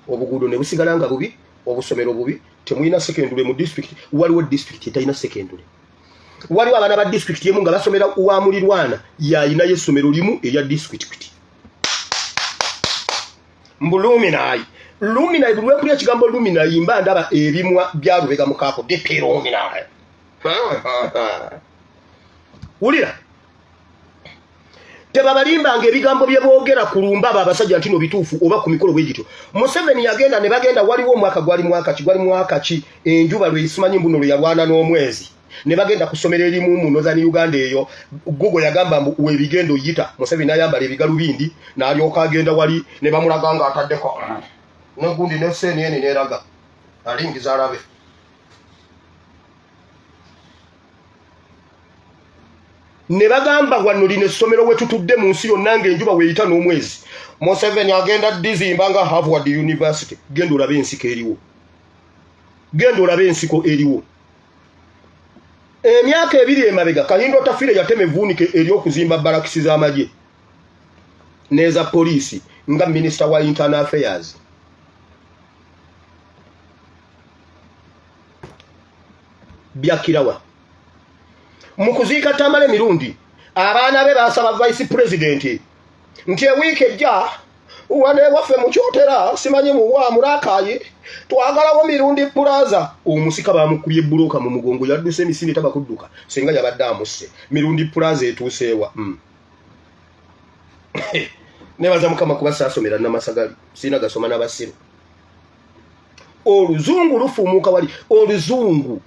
A: obuguudo ne busigala nga bubi obusomero bubi temulina secondary mu district waliwo district etalina secondary waliwo abaana ba district emu nga basomera wa mulirwana yayinayo essomero limu erya district mbu luminayi buli wekuli ekigambo luminayi mba ndaba ebimwa bya Lubega Mukaako deperominayi wulira tebabalimbanga ebigambo bye boogera ku lumba abo abasajja nti no bituufu oba ku mikolo bwe gityo. Museveni yagenda ne bagenda waliwo omwaka gwali mwaka ki enjuba lwe isimanyi mbuno lwe yalwana n'omwezi ne bagenda kusomera erimu mu Northern Uganda eyo Google yagamba mbu webigendo yita Museveni ayambala ebigalubindi n'alyoka agenda wali ne bamulaga nga ataddeko n'ogundi ne CNN n'eraga alingiza alabe ne bagamba wano lino essomero we tutudde mu nsi yonna ng'enjuba weeyita n'omwezi Museveni agenda dizimba nga Harvard University genda olabe ensiko eriwo emyaka 2 emabega Kayindo Tafire yatema evvuunike ery'okuzimba barakisi z'amagye neza poliisi nga Minister wa Internal Affairs byakirawa mukuziika Tamale mirundi abaana be basaba vice president nti ewiiki ejja wane waffe mukyotera simanyi muwa mulakayi twagalawo mirundi plaza omusika bamukubye buloka mu mugongo yadduse emisinde tabakudduka senga yabadde amusse mirundi plaza etuuseewa nebaza mukama kuba saasomera Nnamassagali sina gasoma n'abasiru oluzungu lufumuuka wali oluzungu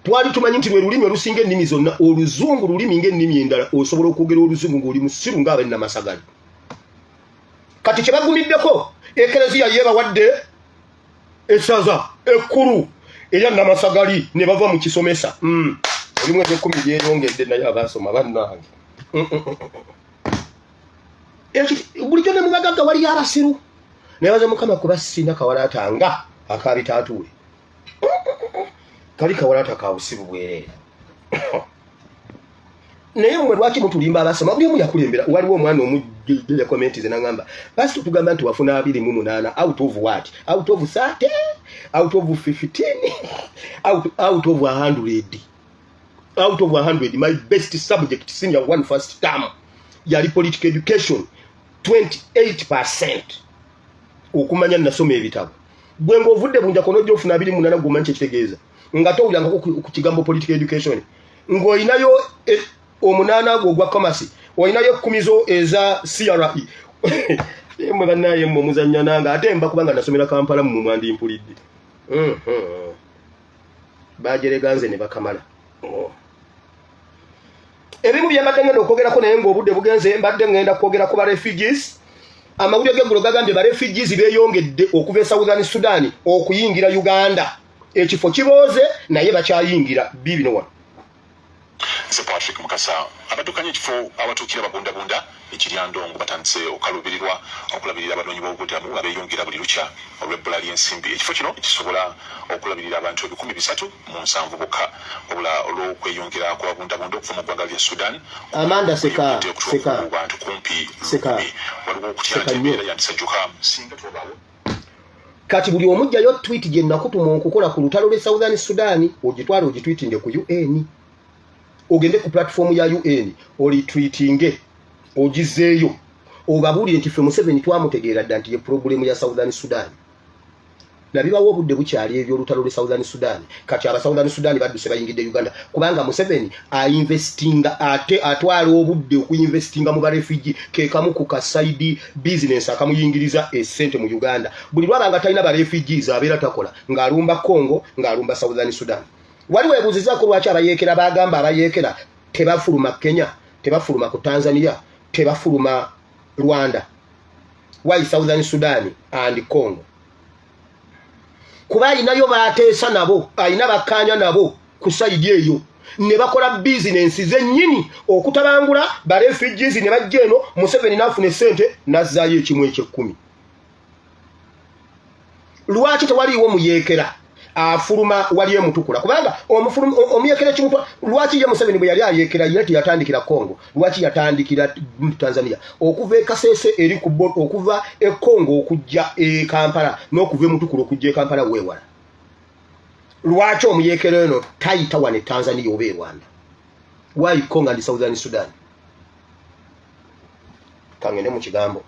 A: twali tumanyi nti lwe lulimi olusinga ennimi zonna oluzungu lulimi ng'ennimi endala osobola okwogera oluzungu ng'oli musiru ng'aba Nnamassagali kati kye bagumiddeko ekereziya yebawadde essaza ekkulu erya Nnamassagali ne bava mu kisomesa olimu eby'ekkumi lyeyongedde naye abaasoma bannange bulijjo ne mubagagga wali abasiru nebaza mukama kuba sina kawalaata nga akaabitaatuule kali kawalaata ka busiru bwereere naye mmwe lwaki mutulimba abasoma buli omu yakulembera waliwo omwana the comment zinangamba basi tugamba nti wafuna 28 out of what? Out of 30, out of 15, out of 100. Out of 100, my best subject senior one first term yali political education 28%. Okumanya nasoma ebitabo bwengo ovudde bunja kono jjo ofuna 28 gumanche kitegeeza nga towulanga ku kigambo political education ngo inayo omunana gwo gwa commerce oyinayo 10 zo eza CRE yemwe banaye mu muzanya nanga ate mba kubanga nasomera Kampala mu mwandi impulidde bajereganze ne bakamala ebimu byambadde ngenda okwogerako naye ng'obudde bugenze mbadde ngenda kwogera ku ba refugees. Amawulire g'eggulo gagambye ba refugees beeyongedde okuva e Southern Sudan okuyingira Uganda. Ekifo kibooze naye bakyayingira bibino wano.
B: Sir Patrick Mukasa abatukanye ekifo abatukira babundabunda ekiryandongo batandise okalubirirwa okulabirira abanoonyi b'obubudamu abeeyongera buli lukya olw'ebbula ly'ensimbi. Ekifo kino kisobola okulabirira abantu 307 bokka wabula olw'okweyongera kw'ababundabunda okuva mu ggwanga lya Sudan.
A: Amanda seka
B: bantu kumpi waliwo okutya nti embeera yandisajjuka singa tobaawo.
A: Kati buli omujjayo tweet gye nakutuma okukola ku lutalo lw'e Southern Sudan ogitwala ogitweetinge ku UN. Ogende ku platform ya UN oli tweetinge ogizeeyo obabuulire nti ffe Museveni twamutegeera dda nti ye problem ya Southern Sudan. Nabibawo obudde bukyali eby'olutalo lw'e Southern Sudan. Kati aba Southern Sudan badduse bayingidde Uganda kubanga Museveni ainvestinga ate atwala obudde okuyinvestinga mu barefugee ke kamu ku kaside business akamuyingiriza essente mu Uganda. Buli lwabanga talina barefugees abeera takola ng'alumba Congo ng'alumba Southern Sudan. Waliwo ebuuzizaako lwaki abayeekera bagamba abayeekera tebafuluma Kenya, tebafuluma ku Tanzania, tebafuluma Rwanda. Why Southern Sudan and Congo? Kuba ayinayo baateesa nabo, ayina bakkaanya nabo ku sayidi eyo. Ne bakola bizinensi zennyini okutabangula ba refugees ne bajja eno Museveni n'afuna essente n'azzaayo ekimu eky'ekkumi. Lwaki tewaliiwo muyeekera afuluma wali emutukula kubanga omuyekera kimutwa lwaki ye Museveni bwe yali ayekera yati yatandikira Congo lwaki yatandikira Tanzania okuva e Kasese eri ku okuva e Congo okujja e Kampala n'okuva emutukula okujja e Kampala weewala lwaki omuyekera eno tayita wane Tanzania oba e Rwanda? Why Congo and Southern Sudan? Kangende mu kigambo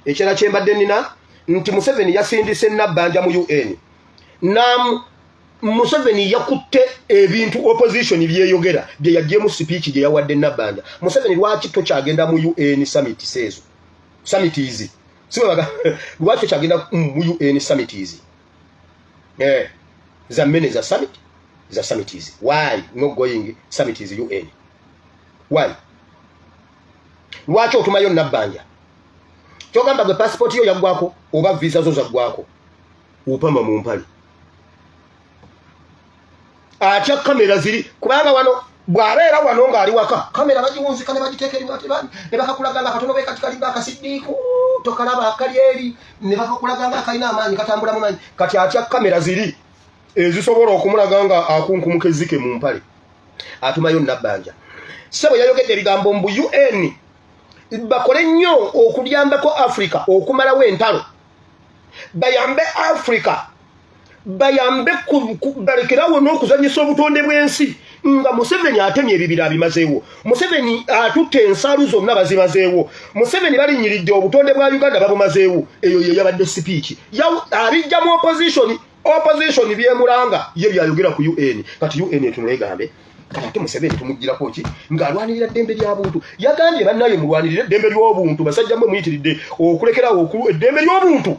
A: ekira kyembadde nina nti Museveni yasindise Nabbanja mu UN. Museveni yakutte ebintu opposition byeyogera bye yaggye mu speech gye yawadde Nabbanja. Museveni lwaki tokyagenda mu UN summit sezo? Summit easy. Sibaga lwaki tokyagenda mu UN summit easy? Za mene za summit easy. Why not going summit easy UN? Why? Lwaki otumayo Nabbanja? Kyogamba gwe passport yo yaggwako oba visa zo zaggwako upama mu mpali atya kamera ziri kubanga wano bwabeera wano ng'ali waka kamera bagiwunzika ne bagiteekera batibani ne bakakulaganga katono be kati kalimba akasiddiiku tokalaba akali eri ne bakakulaganga akalina amaanyi katambula mu maanyi kati atya kamera ziri ezisobola okumulaganga akunkumuka ezzike mu mpale atumayo Nabbanja. Ssebo yayogedde ebigambo mbu UN bakole nnyo okulyambako Africa okumalawo entalo. Bayambe Africa bayambe balekerawo n'okuzanyisa obutonde bw'ensi nga Museveni atemye ebibira abimazeewo. Museveni atutte ensaalu zonna bazimazeewo. Museveni balinyiridde obutonde bwa Uganda babumazeewo. Eyo ye yabadde speech abijja mu opposition byemulanga ye byayogera ku UN. Kati UN etunula egambe kati Museveni tumugirako ki ng'alwanirira ddembe ly'abuntu. Yagambye bannaye mulwanirire ddembe ly'obuntu basajja mmwe muyitiridde okulekerawo eddembe ly'obuntu.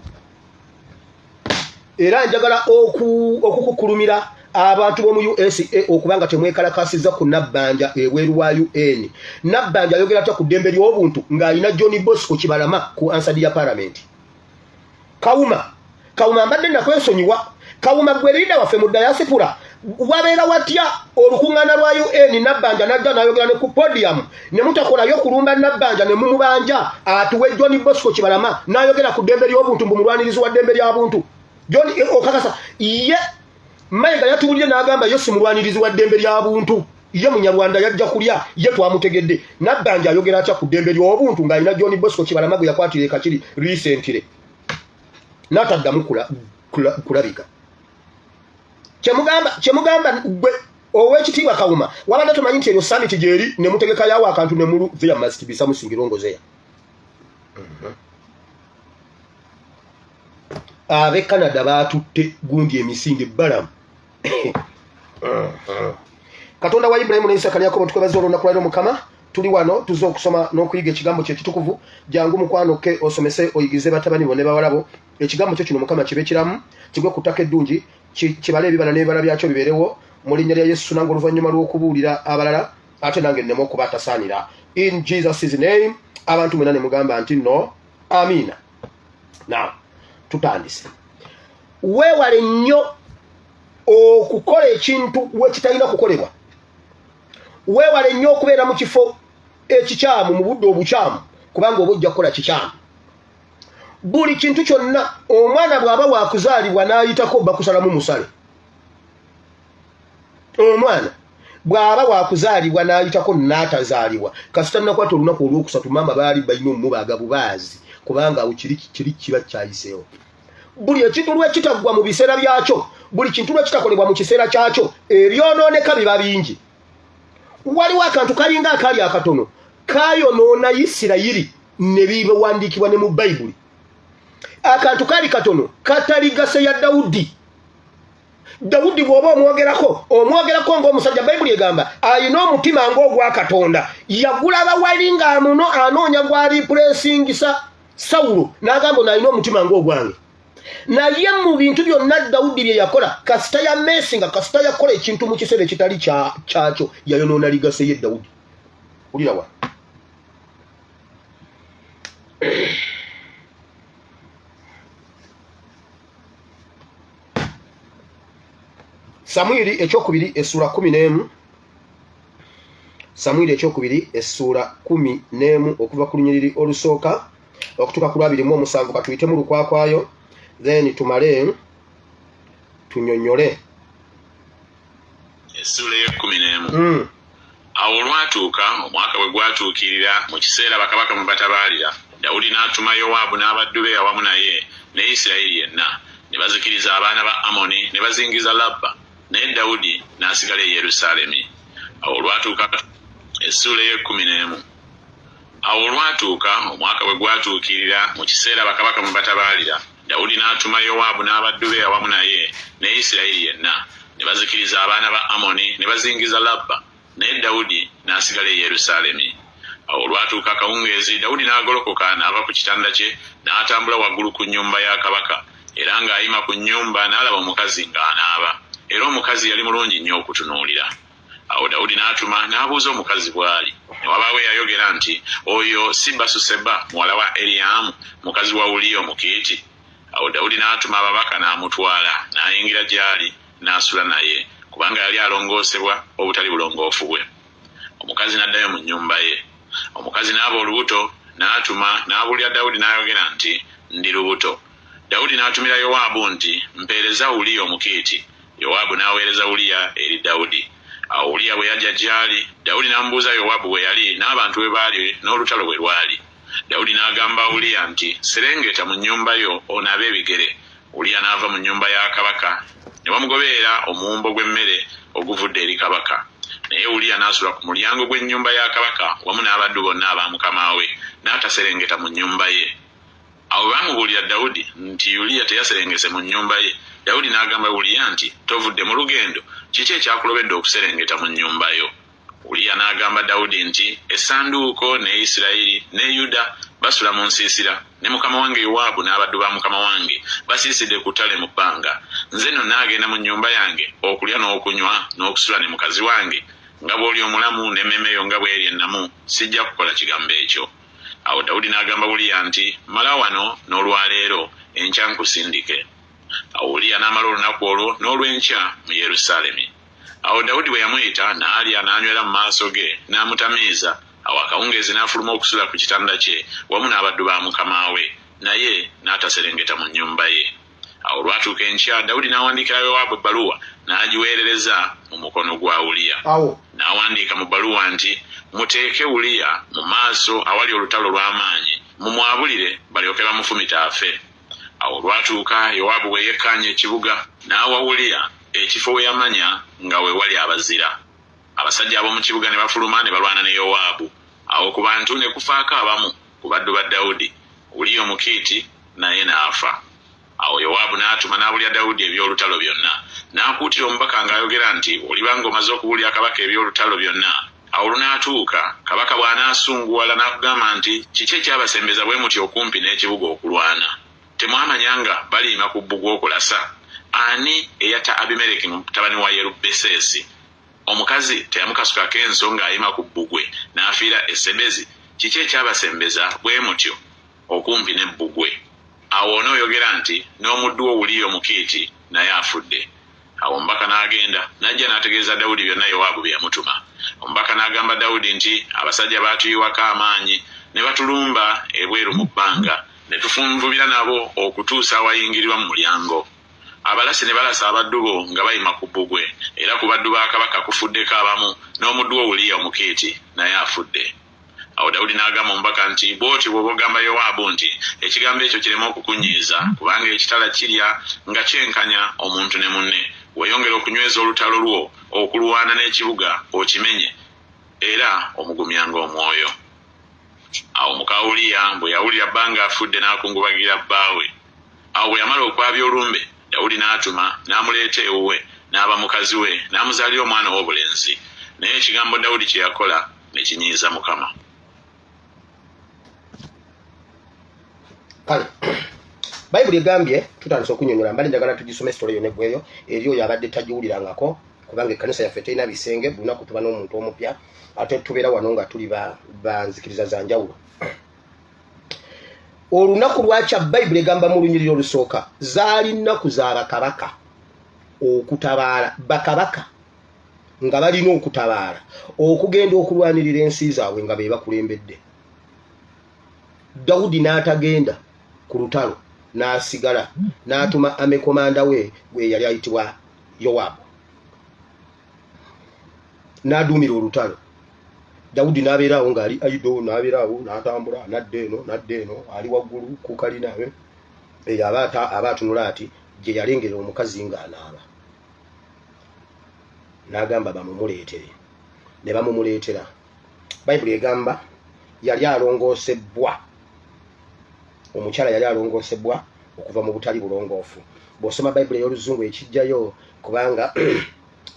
A: Era njagala okukukulumira abantu b'omu USA okubanga temwekalakasiza ku Nabbanja eweeru wa UN. Nabbanja ayogera atya ku ddembe ly'obuntu ng'alina John Bosco Kibalama ku ansadi ya Parliament. Kawuma mbadde nakwesonyiwa. Kawuma gwe liida waffe mu diaspora wabeera watya olukuŋŋaana lwa UN Nabbanja najja n'ayogera ne ku podium ne mutakolayo kulumba Nabbanja ne mumubanja atuwe John Bosco Kibalama n'ayogera ku ddembe ly'obuntu mulwanirizi wa ddembe ly'abuntu. John okakasa ye Mayiga yatubulire n'agamba yo si mulwanirizi wa ddembe ly'abuntu ye munyarwanda yajja kulya ye twamutegedde naddanja ayogera atya ku ddembe ly'obuntu ng'alina John Bosco Kibalamagu yakwatira ekakiri recently n'ataddamu kulabika kyemugamba gwe ow'ekitiibwa Kawuma wabadde tumanyi nti eryo summit gyeri ne mutegekayawo akantu ne mulu there must be some singirongozeya abe Canada baatutte gundi emisinde balamu Katonda wa Ibrahim ne Isaka ne Yakobo tukwebaza olunaku lwaleero Mukama tuli wano tuzo okusoma n'okuyiga ekigambo kye kitukuvu jangu mukwano ke osomese oyigize batabani bone bawalabo ekigambo kyo kino Mukama kibe kiramu kigwe ku ttaka eddungi kibale ebibala n'ebibala byakyo bibeerewo mu linnya lya Yesu nange oluvannyuma lw'okubuulira abalala ate nange nneme okubatasaanira in Jesus' name abantu mwena ne mugamba nti no amina. Now tutandise weewale nnyo okukola ekintu wekitalina kukolebwa weewale nnyo okubeera mu kifo ekikyamu mu budde obukyamu kubanga oba ojja kukola kikyamu buli kintu kyonna omwana bw'aba wakuzaalibwa n'ayitako bakusalamu musale omwana bw'aba wakuzaalibwa n'ayitako n'atazaalibwa kasita nakwata olunaku olwokusatu maama baali balina omubaaga bubaazi kubanga awo kiri kiba kyayiseewo buli ekintu lwekitaggwa mu biseera byakyo buli kintu lwekitakolebwa mu kiseera kyakyo ebyonooneka biba bingi waliwo akantu kalinga akali akatono kayonoona Isirayiri ne biwandiikibwa ne mu Bayibuli akantu kali katono kataligase ya Dawudi bw'oba omwogerako ng'omusajja Bayibuli egamba alina omutima ng'ogwa Katonda yagulaba walinga muno anoonya gw'alipuleesingisa Sawulo n'agamba n'alina omutima ng'ogwange naye mu bintu byonna Dawudi bye yakola kasita ya mesinga kasita yakola ekintu mu kiseera ekitali kyakyo yayonoona ligase ye Dawudi ulira wa Samwiri ekyokubiri essula 11 Samwiri ekyokubiri essula 11 okuva ku lunyiriri olusooka okutuuka ku 27 katuyitemu lukwakwayo then tumale tunyonyole
B: essula 11 awo olwatuuka omwaka bwe gwatuukirira mu kiseera bakabaka mwe batabaalira Dawudi n'atuma Yowaabu n'abaddu be awamu naye ne Isirayiri yenna ne bazikiriza abaana ba Amoni ne bazingiza Labba naye Dawudi n'asigala e Yerusaalemi. Awo olwatuuka essula 11 awo olwatuuka omwaka bwe gwatuukirira mu kiseera bakabaka mwe batabaalira Dawudi n'atuma Yowaabu n'abaddu be awamu naye ne Isirayiri yenna ne bazikiriza abaana ba Amoni ne bazingiza Labba naye Dawudi n'asigala e Yerusaalemi. Awo olwatuuka akawungeezi Dawudi n'agolokoka n'ava ku kitanda kye n'atambula waggulu ku nnyumba ya kabaka era ng'ayima ku nnyumba n'alaba omukazi ng'anaaba era omukazi yali mulungi nnyo okutunuulira. Awo Dawudi n'atuma n'abuuza omukazi bw'ali ne wabaawo eyayogera nti oyo si Basuseba muwala wa Eriyamu mukazi wa Uliya Omukiiti. Awo Dawudi n'atuma ababaka n'amutwala n'ayingira gy'ali n'asula naye kubanga yali alongoosebwa obutali bulongoofu bwe. Omukazi n'addayo mu nnyumba ye. Omukazi n'aba olubuto n'atuma n'abuulira Dawudi n'ayogera nti ndi lubuto. Dawudi n'atumira Yowaabu nti mpeereza Uliya Omukiiti. Yowaabu n'aweereza Uliya eri Dawudi. Awo Uliya bwe yajja gy'ali Dawudi n'amubuuza Yowaabu bwe yali n'abantu bwe baali n'olutalo bwe lwali. Dawudi n'agamba Uliya nti serengeta mu nnyumba yo onaabe ebigere. Uliya n'ava mu nnyumba ya kabaka ne bamugoberera omuwumbo gw'emmere oguvudde eri kabaka. Naye Uliya n'asula ku mulyango gw'ennyumba ya kabaka wamu n'abaddu bonna aba mukama we n'ataserengeta mu nnyumba ye. Awo baamubuulira Dawudi nti Uliya teyaserengese mu nnyumba ye. Dawudi n'agamba Uliya nti tovudde mu lugendo kiki ekyakulobedde okuserengeta mu nnyumba yo? Uliya n'agamba Dawudi nti essanduuko ne Isirayiri ne Yuda basula mu nsiisira ne mukama wange Yowaabu n'abaddu ba mukama wange basiisidde ku ttale mu bbanga. Nze nno naagenda mu nnyumba yange okulya n'okunywa n'okusula ne mukazi wange nga bw'oli omulamu n'emmeeme yo nga bw'eri ennamu sijja kukola kigambo ekyo. Awo Dawudi n'agamba Uliya nti mala wano n'olwaleero enkya nkusindike. Awo Uliya n'amala olunaku olwo n'olw'enkya mu Yerusaalemi. Awo Dawudi bwe yamuyita n'alya n'anywera mu maaso ge n'amutamiiza. Awo akawungeezi n'afuluma okusula ku kitanda kye wamu n'abaddu ba mukama we naye n'ataserengeta mu nnyumba ye. Awo olwatuuka enkya Dawudi n'awandiikira Yowaabu ebbaluwa n'agiweerereza mu mukono gwa Uliya. n'awandiika mu bbaluwa nti muteeke Uliya mu maaso awali olutalo lw'amaanyi mumwabulire balyoke bamufumita afe. Awo lwatuuka Yowaabu bwe yekkaanya ekibuga n'awa Uliya ekifo we yamanya nga we wali abazira. Abasajja ab'omu kibuga ne bafuluma ne balwana ne Yowaabu. Awo ku bantu ne kufaako abamu ku baddu ba Dawudi. Uliya Omukiiti naye n'afa. Awo Yowaabu n'atuma n'abulya Dawudi eby'olutalo byonna. N'akuutira omubaka ng'ayogera nti olibanga omaze okubulya kabaka eby'olutalo byonna. Awo lunaatuuka kabaka bw'anaasunguwala n'akugamba nti kiki ekyabasembeza bwe muti okumpi n'ekibuga okulwana? Temwamanya nga baliima ku bbugwe okulasa? Ani eyatta Abimereki mutabani wa Yerubbesesi? Omukazi teyamukasukako ensonga ayima ku bbugwe n'afiira e Sebezi. Kiki ekyabasembeza bwe mutyo okumpi n'ebbugwe? Awo onooyogera nti n'omuddu wo Uliya Omukiiti naye afudde. Awo omubaka n'agenda n'ajja n'ategeeza Dawudi byonna Yowaabu bye yamutuma. Omubaka n'agamba Dawudi nti abasajja baatuyiwako amaanyi ne batulumba ebweru mu bbanga ne tufunvubira nabo okutuusa awayingirirwa mu mulyango. Abalasi ne balasa abaddu bo nga bayima ku bbugwe, era ku baddu ba kabaka kufuddeko abamu n'omuddu wo Uliya Omukiiti naye afudde. Awo Dawudi n'agamba omubaka nti bw'oti bw'oba ogamba Yowaabu nti ekigambo ekyo kireme okukunyiiza, kubanga ekitala kirya nga kyenkanya omuntu ne munne. Weyongera okunyweza olutalo lwo okulwana n'ekibuga okimenye, era omugumyanga omwoyo. Awo muka Uliya bwe yawulira bbanga afudde n'akungubagira bbaawe. Awo bwe yamala okwabya olumbe, Dawudi n'atuma n'amuleeta ewuwe n'aba mukazi we n'amuzaalira omwana ow'obulenzi. Naye ekigambo Dawudi kye yakola ne kinyiiza Mukama.
A: Kale Bayibuli egambye tutandise okunyonyola mbali njagala tugisome story yonna eggweyo eri oyo abadde tagiwulirangako, kubanga ekkanisa yaffe terina bisenge, lunaku tuba n'omuntu omupya ate tubeera wano nga tuli banzikiriza za njawulo. Olunaku lwakya Bayibuli egamba mu lunyiriri olusooka zaali nnaku za bakabaka okutabaala, bakabaka nga balina okutabaala okugenda okulwanirira ensi zaabwe nga be bakulembedde. Dawudi n'atagenda ku lutalo n'asigala n'atuma amekomanda we gwe yali ayitibwa Yowaabu n'aduumira olutalo. Dawudi n'abeeraawo ng'ali aido, n'abeeraawo n'atambula nadde eno ali waggulu ku kalina eyo aba atunula ati gye yalengera omukazi ng'anaaba. N'agamba bamumuleetere, ne bamumuleetera. Bayibuli egamba yali alongoosebwa, omukyala yali alongoosebwa okuva mu butali bulongoofu. Bw'osoma Bayibuli ey'oluzungu ekijjayo, kubanga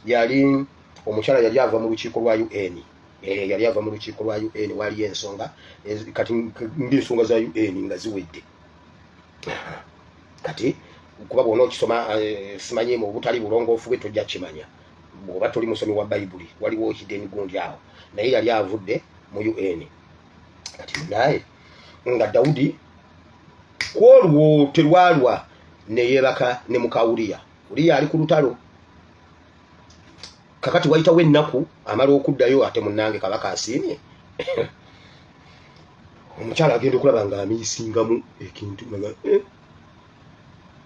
A: yali omukyala yali ava mu lukiiko lwa UN. Yali ava mu lukiiko lwa UN, waliyo ensonga kati ng'ensonga za UN nga ziwedde. Kati kuba bw'ona okisoma simanyi mu butali bulongoofu bwe tojja kimanya. Bw'oba toli musomi wa Bayibuli waliwo hidden gundi awo, naye yali avudde mu UN. Kati naye nga Dawudi kwolwo terwalwa ne yeebaka ne muka Uliya. Uliya ali ku lutalo. Kakati wayitawo ennaku amala okuddayo ate munnange kabaka asiimye. Omukyala agenda okulaba nga amiisingamu ekintu nga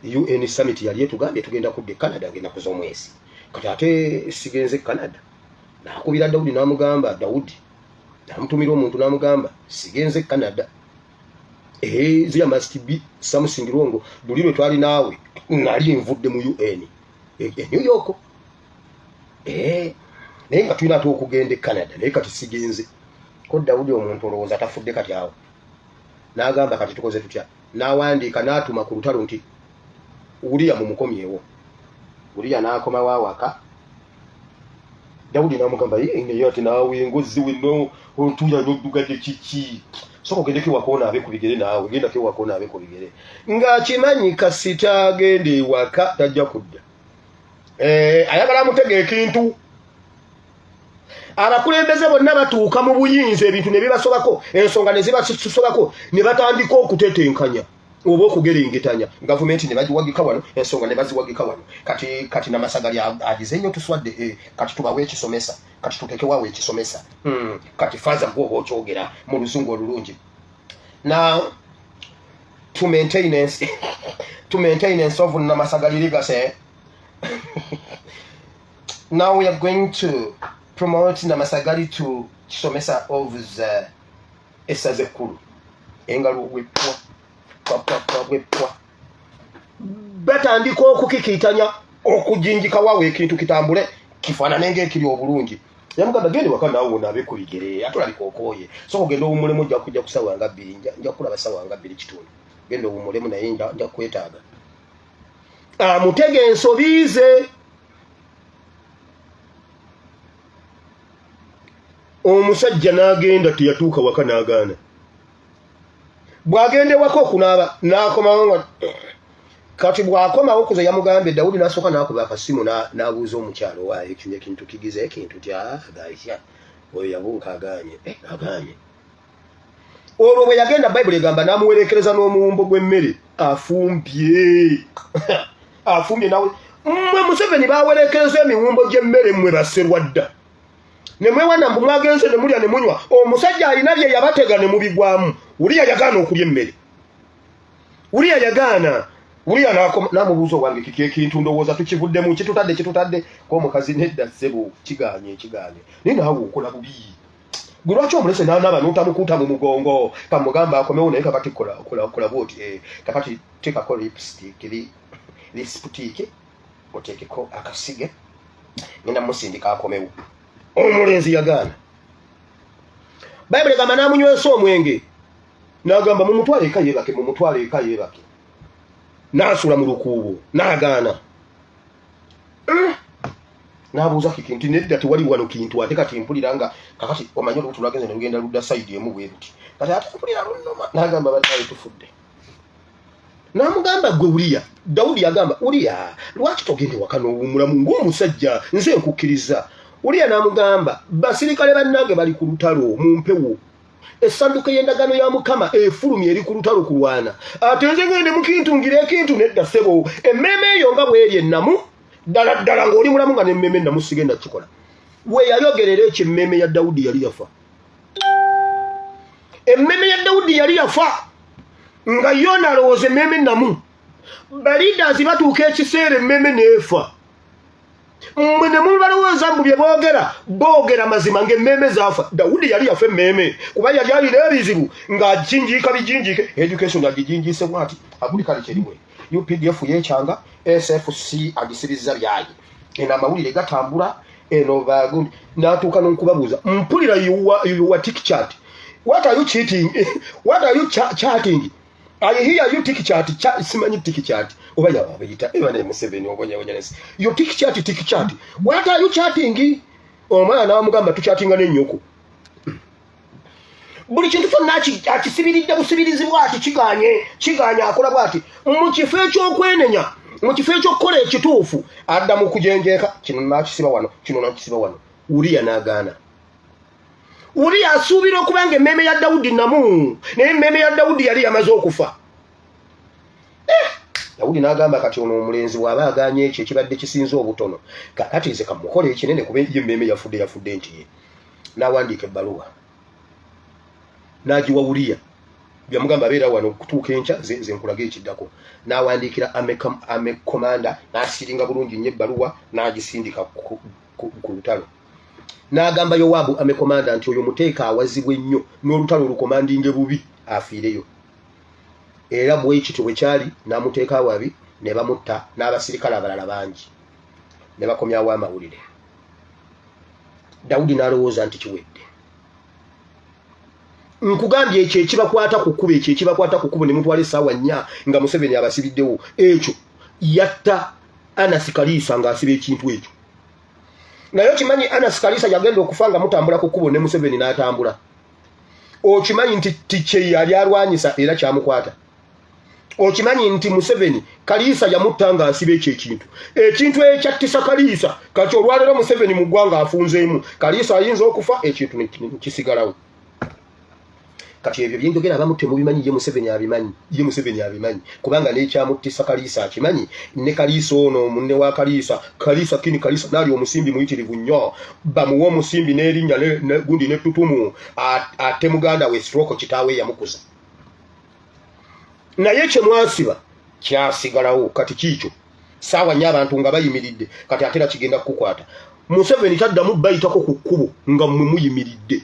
A: UN summit yali etugambye tugenda kudda e Canada ng'ennaku z'omwezi. Kati ate sigenze e Canada. N'akubira Dawudi n'amugamba, Dawudi n'amutumira omuntu n'amugamba sigenze e Canada. There must be something wrong. Buli lwe twali naawe nali nvudde mu UN New York. Naye nga tulina ate okugenda e Canada, naye kati sigenze. Ko Dawudi omuntu olowooza atafudde kati awo. N'agamba kati tukoze tutya. N'awandiika n'atuma ku lutalo nti Uliya mumukomyewo. Uliya n'akoma waawaka. Dawudi n'amugamba naye ati naawe engozi wenno otuya n'oddugadde kiki. Soko gendeke wakona abe ku bigere naawe, genda ke wakona abe ku bigere. Ng'akimanyi kasita agenda ewaka tajja kudda. Ayagala mutege ekintu. Abakulembeze bonna batuuka mu buyinza ebintu ne bibasobako, ensonga ne zibasobako, ne batandika okutetenkanya oba okugerengetanya. Gavumenti ne bagiwagika wano, ensonga ne baziwagika wano. Kati n'amasagali agize nnyo tuswadde, kati tubawe ekisomesa, kati tutekewawo ekisomesa. Kati faza gw'oba okyogera mu luzungu olulungi. Now, to maintenance of Namasagali legacy, now we are going to promote Namasagali to Kisomesa of the Esazekuru. Engalo wepwa. Papa wepwa. Beta ndiko okukikitanya okujinjika wawe ekintu kitambule kifanane ng'ekiri obulungi. Yamugamba gende waka nawe onabe kubigere atulaliko okoye. So ogenda omulemu ojja kujja kusawa nga 2 nja kulaba sawa nga 2 kitundu. Genda omulemu naye nja kwetaaga. Mutege ensobize. Omusajja n'agenda teyatuuka waka n'agaana. Bwagende wako kunaaba n'akomawo kati bwakomawo kuze yamugambye Daudi n'asooka n'akuba akasimu n'abuuza omukyalo waayo ekintu kigize ekintu gaisya oyo yabunka agaanye agaanye. Olwo bwe yagenda Bayibuli egamba n'amuwerekereza n'omuwumbo gw'emmere afumbye afumbye nawe mmwe Museveni bawerekereza emiwumbo gy'emmere mmwe baserwadda ne mwewana mbu mwagenze ne mulya ne munywa omusajja alina bye yabatega ne mubigwamu Uliya yagaana okulya emmere Uliya yagaana Uliya n'amubuuza wange kiki ekintu ndowooza tukivuddemu kitutadde k'omukazi nedda ssebo kigaanye naye naawe okola bubi gwe lwaki omulese n'anaaba n'otamukuuta mu mugongo kamugamba akomewo naye kakati kola bwoti kakati teekako lipstick oteekeko akasige ngenda musindika akomewo omulenzi yagaana. Bayibuli egamba n'amunywesa omwenge n'agamba mumutwale eka yeebake n'asula mu lukuubo n'agaana. N'abuuza kintu nedda tewali wano kintu ate kati mpulira nga kakati omanyi olubuto lwagenze ne lugenda ludda sayidi emu bwe luti kati ate mpulira lunnoma n'agamba batawe tufudde. N'amugamba gwe Uliya Daudi yagamba Uliya lwaki togende waka n'owummulamu ng'omusajja nze nkukkiriza. Uliya n'amugamba basirikale bannange bali ku lutalo mu mpewo essanduka y'endagaano ya Mukama efulumye eri ku lutalo kulwana ate nze ngende mukintungira ekintu nedda ssebo emmeme eyo nga bw'eri ennamu ddala ng'oli mulamu nga n'emmeme ennamu sigenda kikola. We yayogerera ekyo emmeme ya Dawudi yali yafa. Emmeme ya Dawudi yali yafa nga yo nalowooza emmeme ennamu balidazi batuuka ekiseera emmeme n'efa. Mmwe ne mubalowooza mbu bye boogera mazima ng'emmeme zaafa. Dawudi yali yafa emmeme kuba yali alina ebizibu ng'ajinjiika bijinjiike education agijinjiise bw'ati agulikale kyerimwe UPDF yeekyanga SFC agisibizza byayi eno amawulire gatambula eno bagundi n'atuuka n'okubabuuza mpulira you are tick chat what are you cheating what are you chatting I hear you tick chat simanyi tick chat oba yababiyita ebane Museveni obonyaonyanesi you tick chat what are you chatting omwana amugamba tuchatinga n'ennyoko buli kintu kyonna akisibiridde busibirizi bw'ati kiganye akola bw'ati mu kifo eky'okwenenya mu kifo eky'okukola ekituufu adda mu kujenjeeka kino nakisiba wano Uliya n'agaana. Uliya asuubira okuba nga emmeme ya Dawudi namu naye emmeme ya Dawudi yali yamaze okufa. Dawudi n'agamba kati ono omulenzi bw'aba agaanye ekyo ekibadde kisinze obutono kakati nze kamukola ekinene kuba ye emmeme yafudde nti ye. N'awandiika ebbaluwa n'agiwa Uliya byamugamba abeera wano okutuuka enkya ze nkulaga ekiddako. N'awandiikira ame komanda n'asiringa bulungi nnyo ebbaluwa n'agisindika ku lutalo. N'agamba Yowabu ame komanda nti oyo muteeka awazibwe nnyo n'olutalo olukomandinge bubi afiireyo. Era bw'ekityo bwe kyali n'amuteeka awabi ne bamutta n'abasirikale abalala bangi ne bakomyawo amawulire. Dawudi n'alowooza nti kiwedde. Nkugambye ekyo ekibakwata ku kkubo ne mutwala essaawa 4 nga Museveni abasibiddewo ekyo yatta Anasi Kaliisa ng'asiba ekintu ekyo. Naye okimanyi Anasi Kaliisa yagenda okufa nga mutambula ku kkubo ne Museveni n'atambula. Okimanyi nti kye yali alwanyisa era kyamukwata. Okimanyi nti Museveni Kaliisa yamutta nga asiba ekyo ekintu ekyattisa Kaliisa kati olwaleero Museveni mu ggwanga afunzeemu Kaliisa ayinza okufa ekintu kisigalawo. Kati ebyo by'enjogera abamutte mubimanyi ye Museveni abimanyi kubanga n'ekyamuttisa Kaliisa akimanyi ne Kaliisa ono munne wa Kaliisa naali omusimbi muyitirivu nnyo bamuwa omusimbi n'erinnya gundi n'ettutumu ate muganda we stroke kitaawe yamukuza. Naye kye mwasiba kyasigalawo kati kiikyo ssaawa 4 abantu nga bayimiridde kati atera kigenda kukukwata. Museveni taddamu bayitako ku kkubo nga mmwe muyimiridde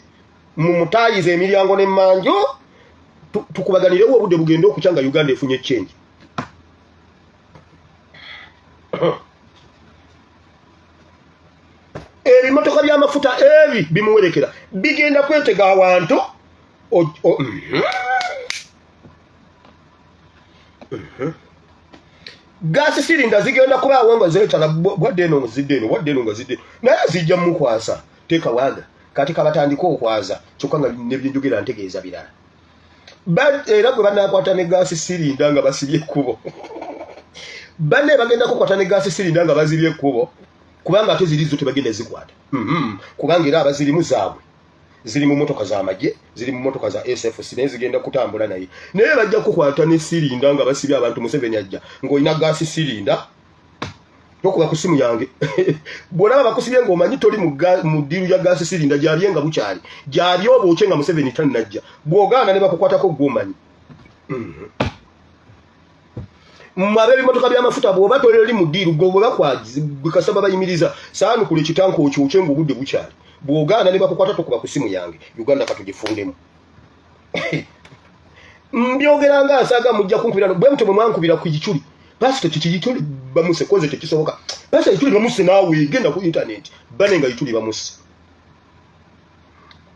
A: mumutayiza emiryango n'emmanjo tukubaganirewo obudde bugenda okukya nga Uganda efunye change. Ebimotoka by'amafuta ebi bimuwerekera bigenda kwetega awantu gasi sirinda zigenda kuba awanga zeetala bwadde eno nga zidde naye zijja mukwasa teka waga kati kabatandika okwaza kyokka nga nebyenjogera ntegeeza birala era gwe banakwata ne gasi sirinda nga basibye ekkubo banne bagenda kukwata ne gasi sirinda nga bazibye ekkubo kubanga ate zirizo tebagenda zikwata kubanga era abazirimu zaabwe ziri mu motoka za maje ziri mu motoka za SFC naye zigenda kutambula naye bajja kukwata ne sirinda nga basibye abantu Museveni ajja ng'olina gasi sirinda tokuba ku simu yange bw'olaba bakusibye ng'omanyi toli mu ddiru ya gasi sirinda gyabye nga bukyali gyabye obwoke nga Museveni tannajja bw'ogaana ne bakukwatako gw'omanyi mwabe ebimotoka by'amafuta bw'oba toleli mu ddiru gwe bakasaba bayimiriza saanukula ekitanka okyokye ng'obudde bukyali bw'ogaana ne bakukwata tokuba ku simu yange Uganda katugifundemu mbyogera nga asaaga mujja kunkubira bwe mutwe mwankubira ku giculi pastor kikiyituli bamuse koze tekisoboka pastor yituli bamuse naawe genda ku internet banenga yituli bamuse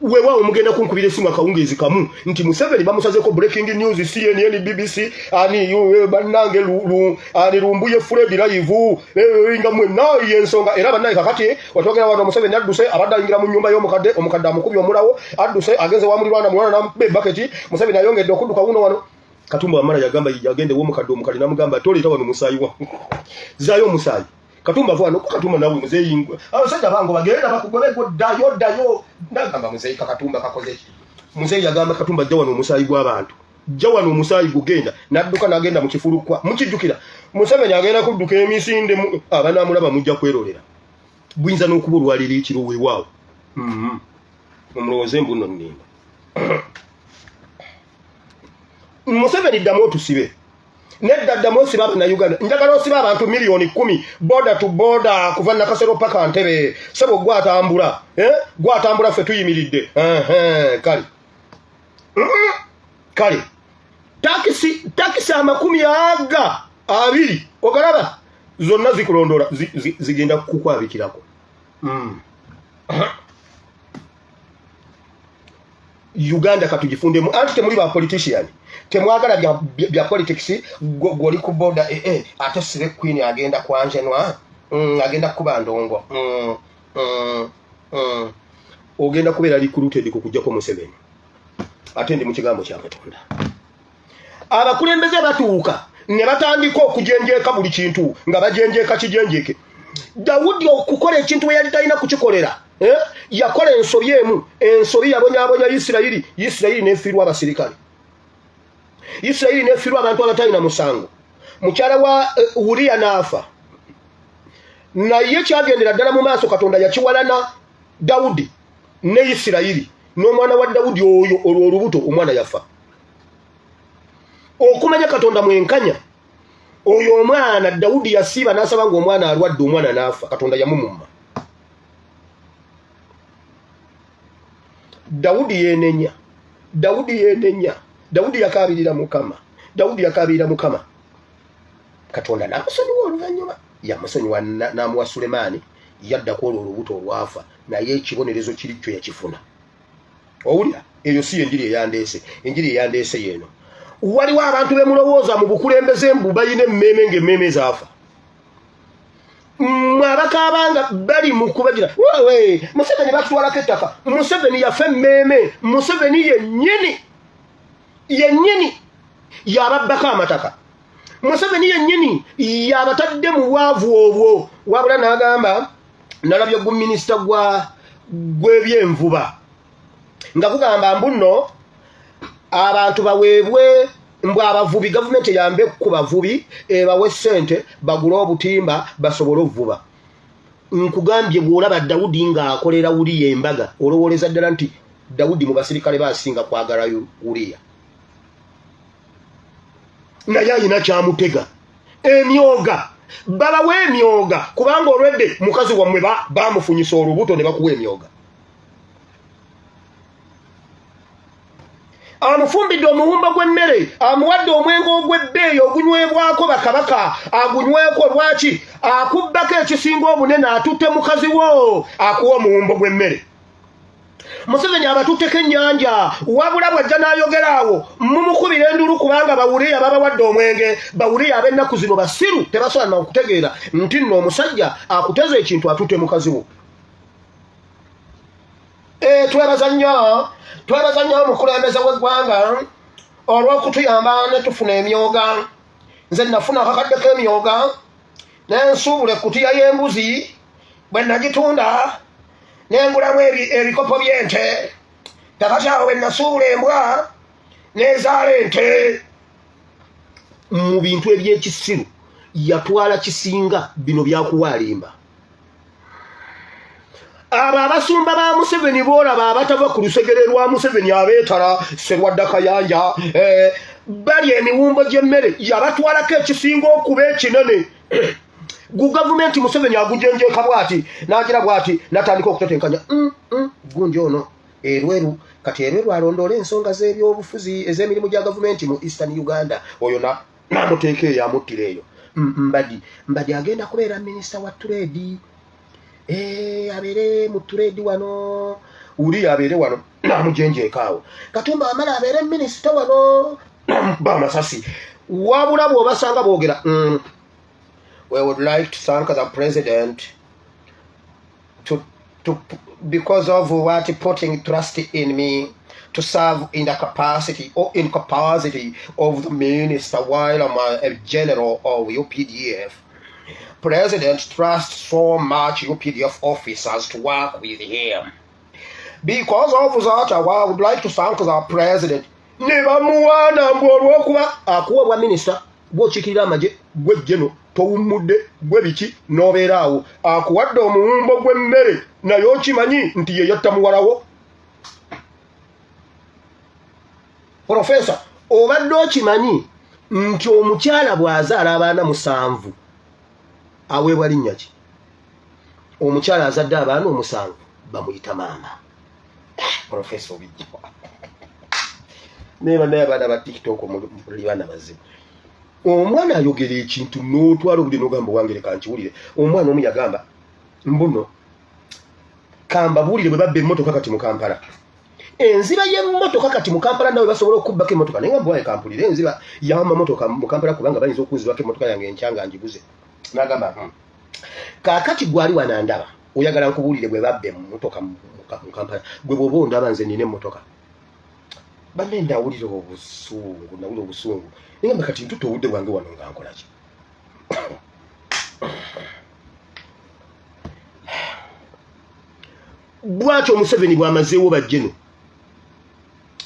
A: wewa omugenda kunkubira simu akawungezi kamu nti Museveni bamusazeko breaking news CNN BBC ani banange lumbuye Fred live nga mwe naye ensonga era bannaye kakati watogera wano Museveni adduse abadde ingira mu nyumba y'omukadde amukubi omulawo adduse agenze wa mulwana na bucket Museveni ayongedde okudduka wuno wano Katumba amara yagamba yagende omukadde namugamba toleeta wano musaayi wa zayo omusaayi Katumba vano Katumba nawe muzeyi abasajja bango bagenda bakugobeko dayo ndagamba muzeyi Katumba kakoze muzeyi yagamba Katumba jja wano omusaayi gw'abantu jja wano omusaayi gugenda nadduka nagenda mu kifulukwa mukijjukira Museveni agenda kudduka emisinde abanamulaba mujja kwerolera buyinza n'okubulwalira ekiro weewaawo omulowooze mbuno nnimba Museveni ddamu otusibe nedda osiba na Uganda njagala osiba abantu milioni 10 border to border kuva Nakasero paka Ntebe sebo gwatambula ffe tuyimiridde kale takisi amakumi aga 2 ogalaba zonna zikulondola zigenda kukwabikirako Uganda katugifundemu anti temuli ba politician temwagala bya politics goli ku border ate sibe queen agenda kwanjenwa agenda kuba ndongo ogenda kubera recruited kujja ko Museveni ate ndi mu kigambo kya Katonda abakulembeze batuuka ne batandika okujenjeka buli kintu nga bajenjeka kijenjeke Daudi okukola ekintu we yali talina kukikolera yakola ensobi emu ensobi yabonya Isirayiri nefiirwa abasirikale Isirayiri nefiirwa abantu abatalina musango mukyala wa Uriya naafa naye kyagendera ddala mu maaso Katonda yakiwalana Daudi ne Isirayiri n'omwana wa Daudi oyo olubuto omwana yafa okumanya Katonda mwenkanya oyo omwana Daudi yasiiba n'asaba ng'omwana alwadde omwana naafa Katonda yamumumma Daudi yenenya Daudi yakabirira Mukama Katonda n'amusonyiwa oluvannyuma yamusonyiwa n'amuwa Sulemaani yadda ku olubuto olwafa naye ekibonerezo kiri kyo yakifuna owulira eyo si enjiri eyandeese yeeno waliwo abantu bemulowooza mu bukulembeze mbu bayina emmeme ng'emmeme zaafa mwabakabanga bali mu kubagira wewe Museveni batwalako ettaka Museveni yafa emmeme Museveni yennyini yababbako amataka Museveni yennyini yabatadde mu bwavu obwo wabula n'agamba nalabye gu minisita gw'ebyenvuba nga kugamba mbuno abantu baweebwe mbu abavubi gavumenti yambe ku bavubi bawe ssente bagule obutimba basobole ovuba nkugambye bw'olaba Daudi ng'akolera Uriya embaga olowoleza ddala nti Daudi mu basirikale basinga kwagala Uriya naye alina kyamutega emyoga babawe emyoga kubanga olwedde mukazi wammwe bamufunyisa olubuto ne bakuwa emyoga. Amufumbidde omuwumba gw'emmere, amuwadde omwenge ogw'ebbeeyi ogunywebwako bakabaka, agunyweko lwaki? Akubbako ekisinga obunene atutte mukazi wo, akuwa omuwumba gw'emmere. Museveni abatutteko ennyanja, wabula bw'ajja n'ayogera awo mumukubira endulu kubanga bawuliya babawadde omwenge, bawuliya ab'ennaku zino basiru tebasobola n'okutegeera nti nno omusajja akuteza ekintu atutte mukazi wo. Twebaza nnyo omukulembeze w'eggwanga olw'okutuyamba ne tufuna emyoga. Nze nafuna akakadde k'emyoga n'ensuubula ekkutiya y'embuzi bwe nagitunda n'engulamu ebikopo by'ente. Kakati awo bwe nasuubula embwa n'ezaala ente. Mu bintu eby'ekisiru yatwala kisinga bino byakuwaalimba. Abo abasumba ba Museveni boolaba abatava ku lusegere lwa Museveni abeetala Serwadda Kayanja bali emiwumbo gy'emmere yabatwalako ekisinga okuba ekinene. Gu gavumenti Museveni agujenjeeka bw'ati n'agira bw'ati n'atandika okutetenkanya gunja ono erweru kati erweru alondoola ensonga z'ebyobufuzi ez'emirimu gya gavumenti mu Eastern Uganda. Oyo n'amuteeka eyo amuttira eyo. Mbadi agenda kubeera minisita wa trade. Abeere mu trade wano, uli abeere wano n'amujenjeeka awo. Katumba amala abeere minisita wano bamasasi. Wabula bw'obasanga boogera we would like to thank the president because of what putting trust in me to serve in the capacity or incapacity of the minister while I'm a general of UPDF. President trusts so much UPDF officers to work with him. Because of that, I would like to thank the president. Never muwana olw'okuba akuwa bwa minister bw'okiikirira amagye gw'eggeno towummudde gwe biki n'obeera awo akuwadde omuwumbo gw'emmere naye okimanyi nti ye yatta muwalawo. Profesa, obadde okimanyi nti omukyala bw'azaala abaana 7 aweebwa linnya ki? Omukyala azadde abaana 7 bamuyita maama. Profesa obijjwa naye abaana ba TikTok muli baana bazibu. Omwana ayogera ekintu n'otwala obudde n'ogamba wange kankiwulire. Omwana omu yagamba mbuno kamba buulire bwe babba emmotoka kati mu Kampala. Enziba y'emmotoka kati mu Kampala nawe basobola okubbako emmotoka naye nga bwaye kampulire enziba yawamba mmotoka mu Kampala kubanga bayinza okuzibako emmotoka yange enkyanga ngiguze. N'agamba kaakati gwali wanandaba oyagala nkubuulire bwe babba emmotoka mu Kampala gwe bw'oba ondaba nze nina emmotoka. Banne ndawulira obusungu ningamba kati ntutte obudde bwange wano nga nkola ki? Bwatyo Museveni bw'amazeewo bajjeno.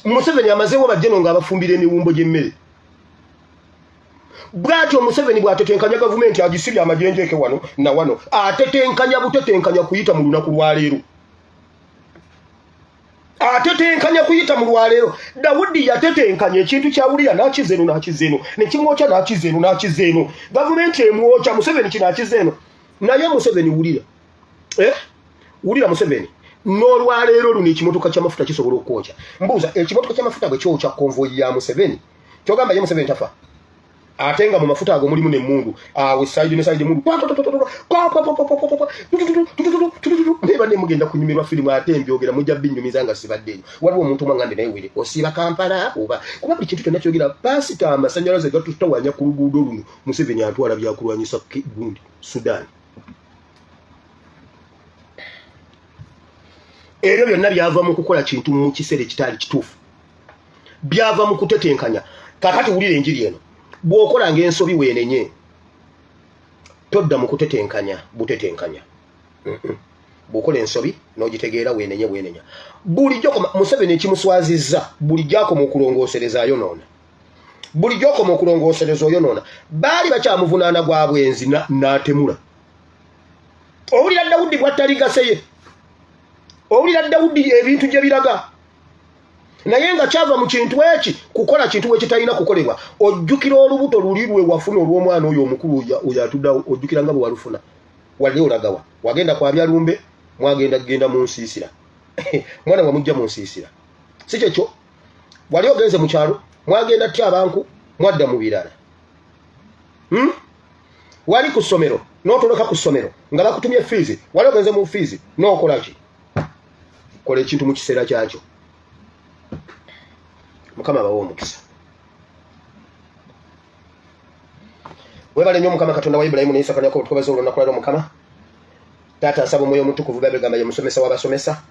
A: Museveni amazeewo bajjeno ng'abafumbira emiwumbo gy'emmere. Bwatyo Museveni bw'atetenkanya gavumenti agisibye amajenjeeke wano na wano atetenkanya butetenkanya kuyita mu lunaku lwa leero. Atetenkanya kuyita mu lwaleero. Dawudi yatetenkanya ekintu kyawulira n'akizeno nekimwocha n'akizeno. Gavumenti emwocha Museveni kinakizeno. Naye Museveni wulira. Wulira Museveni. N'olwaleero luno ekimotoka ky'amafuta kisobola okwocha. Mbuuza ekimotoka ky'amafuta bwe kyocha konvoyi ya Museveni. Kyogamba ye Museveni tafa. Atenga mu mafuta ago mulimu n'emmundu. Awe side ne side mundu. Neba ne mugenda kunyumirwa filimu ate mbyogera mujja binyumiza nga sibadde. Waliwo omuntu mwangande naye wire. Osiba Kampala oba kuba buli kintu kyonna kyogera pasita amasanyalaze gatutawanya ku luguudo luno. Museveni atwala byakulwanyisa gundi Sudan. Ebyo byonna byava mu kukola kintu mu kiseera ekitali kituufu. Byava mu kutetenkanya. Kakati wulire enjiri eno. Bw'okola ng'ensobi weenenye todda mu kutetenkanya butetenkanya. Bw'okola ensobi n'ogitegeera weenenya. Bulijjo Museveni ekimuswazizza bulijjo akoma okulongoosereza ayonoona. Bulijjo akoma okulongoosereza oyonoona. Baali bakyamuvunaana gwa bwenzi n'atemula. Owulira Dawudi bw'attaligaseye. Owulira Dawudi ebintu gye biraga. naye nga kyava mu kintu eki kukola kintu ekitalina kukolebwa. Ojjukira olubuto luli lwe wafuna olw'omwana oyo omukulu oyo atuddawo, ojjukira nga bwe walufuna. Wali olagawa wagenda kwabya lumbe, mwagenda kugenda mu nsiisira. Mwana wamujja mu nsiisira. Si kyekyo wali ogenze mu kyalo, mwagenda tya abantu, mwadda mu birala. Wali ku ssomero n'otoloka ku ssomero nga bakutumye fees, wali ogenze mu fees n'okola ki? Kola ekintu mu kiseera kyakyo. Mukama bawo omukisa. Webale nnyo Mukama Katonda wa Ibulayimu ne Isaaka ne Yakobo, tukobaza olunaku lwaleero Mukama. Taata asaba Omwoyo Omutukuvu, Bayibuli egamba ye musomesa w'abasomesa.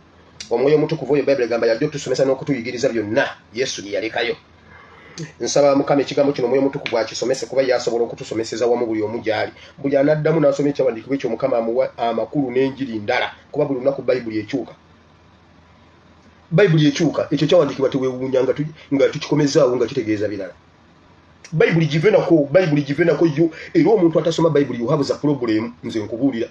A: Omwoyo Omutukuvu oyo Bayibuli egamba yadde otusomesa n'okutuyigiriza byonna Yesu bye yalekayo. Nsaba Mukama ekigambo kino Omwoyo Omutukuvu akisomese kuba yasobola okutusomeseza wamu buli omu gy'ali. Buli anaddamu n'asoma ekyawandiikibwa ekyo Mukama amuwa amakulu n'enjiri ndala, kuba buli lunaku Bayibuli ekyuka. Bayibuli ekyuka, ekyo kyawandiikibwa teweewuunya nga tukikomezaawo nga kitegeeza birala. Bayibuli give nako yo, era omuntu atasoma Bayibuli you have a problem, nze nkubuulira.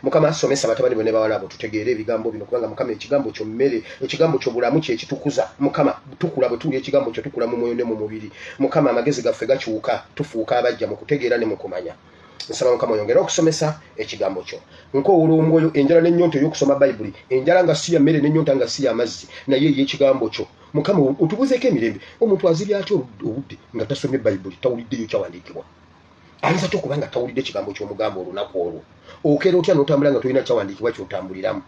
A: Mukama asomesa batabani bonna bawala abo tutegeere ebigambo bino, kubanga Mukama ekigambo kyo mmere, ekigambo kyo bulamu kye ekitukuza. Mukama tukula bwe tuli ekigambo kyo tukula mu mwoyo ne mu mubiri. Mukama amagezi gaffe gakyuka, tufuuka abajja mu kutegeera ne mu kumanya. Nsaba Mukama oyongere okusomesa ekigambo kyo. Nkowoola omwoyo enjala n'ennyonta ey'okusoma Bayibuli, enjala nga si ya mmere n'ennyonta nga si ya mazzi, naye ekigambo kyo. Mukama otubuzeeko emirembe. Omuntu azibya atya obudde nga tasomye Bayibuli, tawuliddeyo kyawandiikibwa? Ayinza atya okuba nga tawulidde ekigambo ky'omugamba olunaku olwo? Okeera otya n'otambula nga tolina kyawandiikibwa ky'otambuliramu?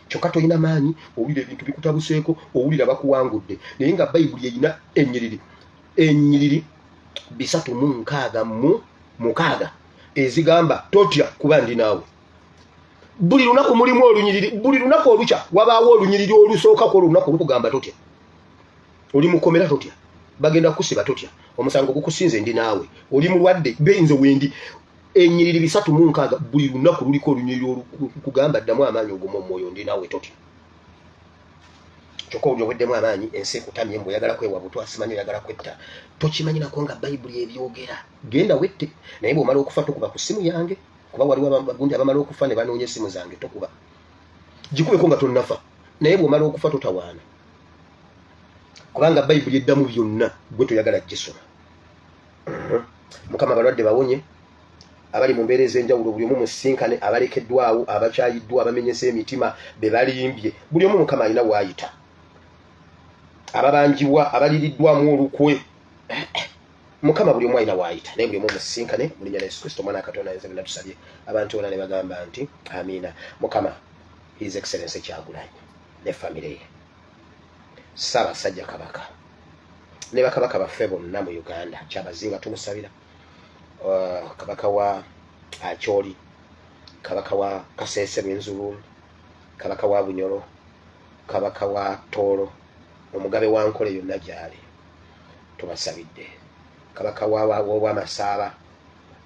A: Kyokka tolina maanyi, owulira ebintu bikutabuseeko, owulira bakuwangudde. Naye nga Bayibuli erina ennyiriri 366 ezigamba totya kuba ndi naawe. Buli lunaku mulimu olunyiriri, buli lunaku olukya wabaawo olunyiriri olusookako olunaku olukugamba totya. Oli mukomera totya, bagenda kukusiba totya, omusango gukusinze ndi naawe, oli mulwadde benze wendi. Ennyiriri 366 buli lunaku luliko olunyiriri olukugamba ddamu amaanyi oguma omwoyo ndi naawe totya. Kyokka oli oweddemu amaanyi, ensi ekutamye, mbu oyagala kwewa butwa, simanyi oyagala kwetta. Tokimanyi nako nga Bayibuli ebyogera. Genda wette, naye bw'omala okufa tokuba ku ssimu yange, kuba waliwo abagundi abamala okufa ne banoonya essimu zange, tokuba. Gikubeko nga tonnafa, naye bw'omala okufa totawaana. Kubanga Bayibuli eddamu byonna gwe toyagala gisoma. Mukama abalwadde bawonye, abali mu mbeera ez'enjawulo buli omu musinkane, abalekeddwawo, abakyayiddwa, abamenyese emitima, be balimbye, buli omu Mukama alina w'ayita. Ababanjibwa, abaliriddwamu olukwe, Mukama buli omu alina w'ayita, naye buli omu musinkane mu linnya lya Yesu Kristo Omwana wa Katonda yenze bonna tusabye. Abantu bonna ne bagamba nti amiina. Mukama His Excellency Kyagulanyi ne famire ye, Ssaabasajja Kabaka ne bakabaka baffe bonna mu Uganda, Kyabazinga tumusabira, Kabaka wa Acholi, Kabaka wa Kasese Rwenzururu, Kabaka wa Bunyoro, Kabaka wa Tooro, Omugabe wa Nkole yonna gy'ali tubasabidde. Kabaka w'Amasaaba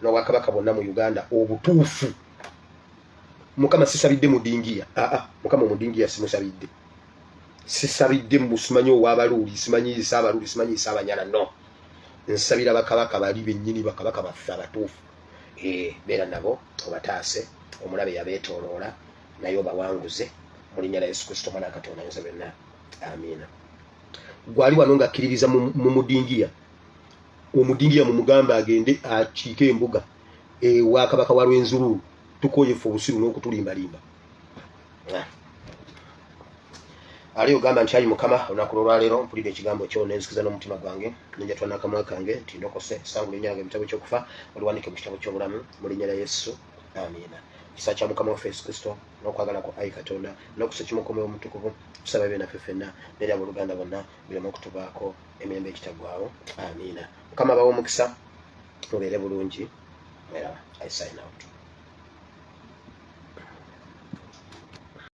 A: n'Obwakabaka bonna mu Uganda obutuufu. Mukama sisabidde Mudingiya, Mukama Mudingiya simusabidde. Sisabidde musimanyi ow'Abaluuli, simanyi Saabaluuli, simanyi Saabanyala, no. Nsabira bakabaka bali bennyini, bakabaka baffe abatuufu. Beera nabo obataase, omulabe yabeetooloola naye obawanguze mu linnya lya Yesu Kristo Omwana wa Katonda yenze byonna. Amiina. Gwali wano ng'akkiririza mu Mudingiya, Omudingiya mu mugamba agende akiike embuga ewa Kabaka wa Rwenzururu, tukoyefu obusiru n'okutulimbalimba. Ali ogamba nti ayi Mukama olunaku lwaleero mpulidde ekigambo kyo n'enzikiza n'omutima gwange, nenjatula n'akamwa kange nti ndokose sangula ennyange mu kitabo ky'okufa, oliwanike mu kitabo ky'obulamu mu linnya lya Yesu. Amiina. Kisa kya Mukama waffe Yesu Kristo n'okwagala kwa ayi Katonda n'okusukira Omwoyo Omutukuvu tusaba bye naffe ffenna n'eri abooluganda bonna bireme okutubaako emirembe ekitaggwaawo. Amiina. Mukama abawe omukisa, mubeere bulungi. Meraba. I sign out.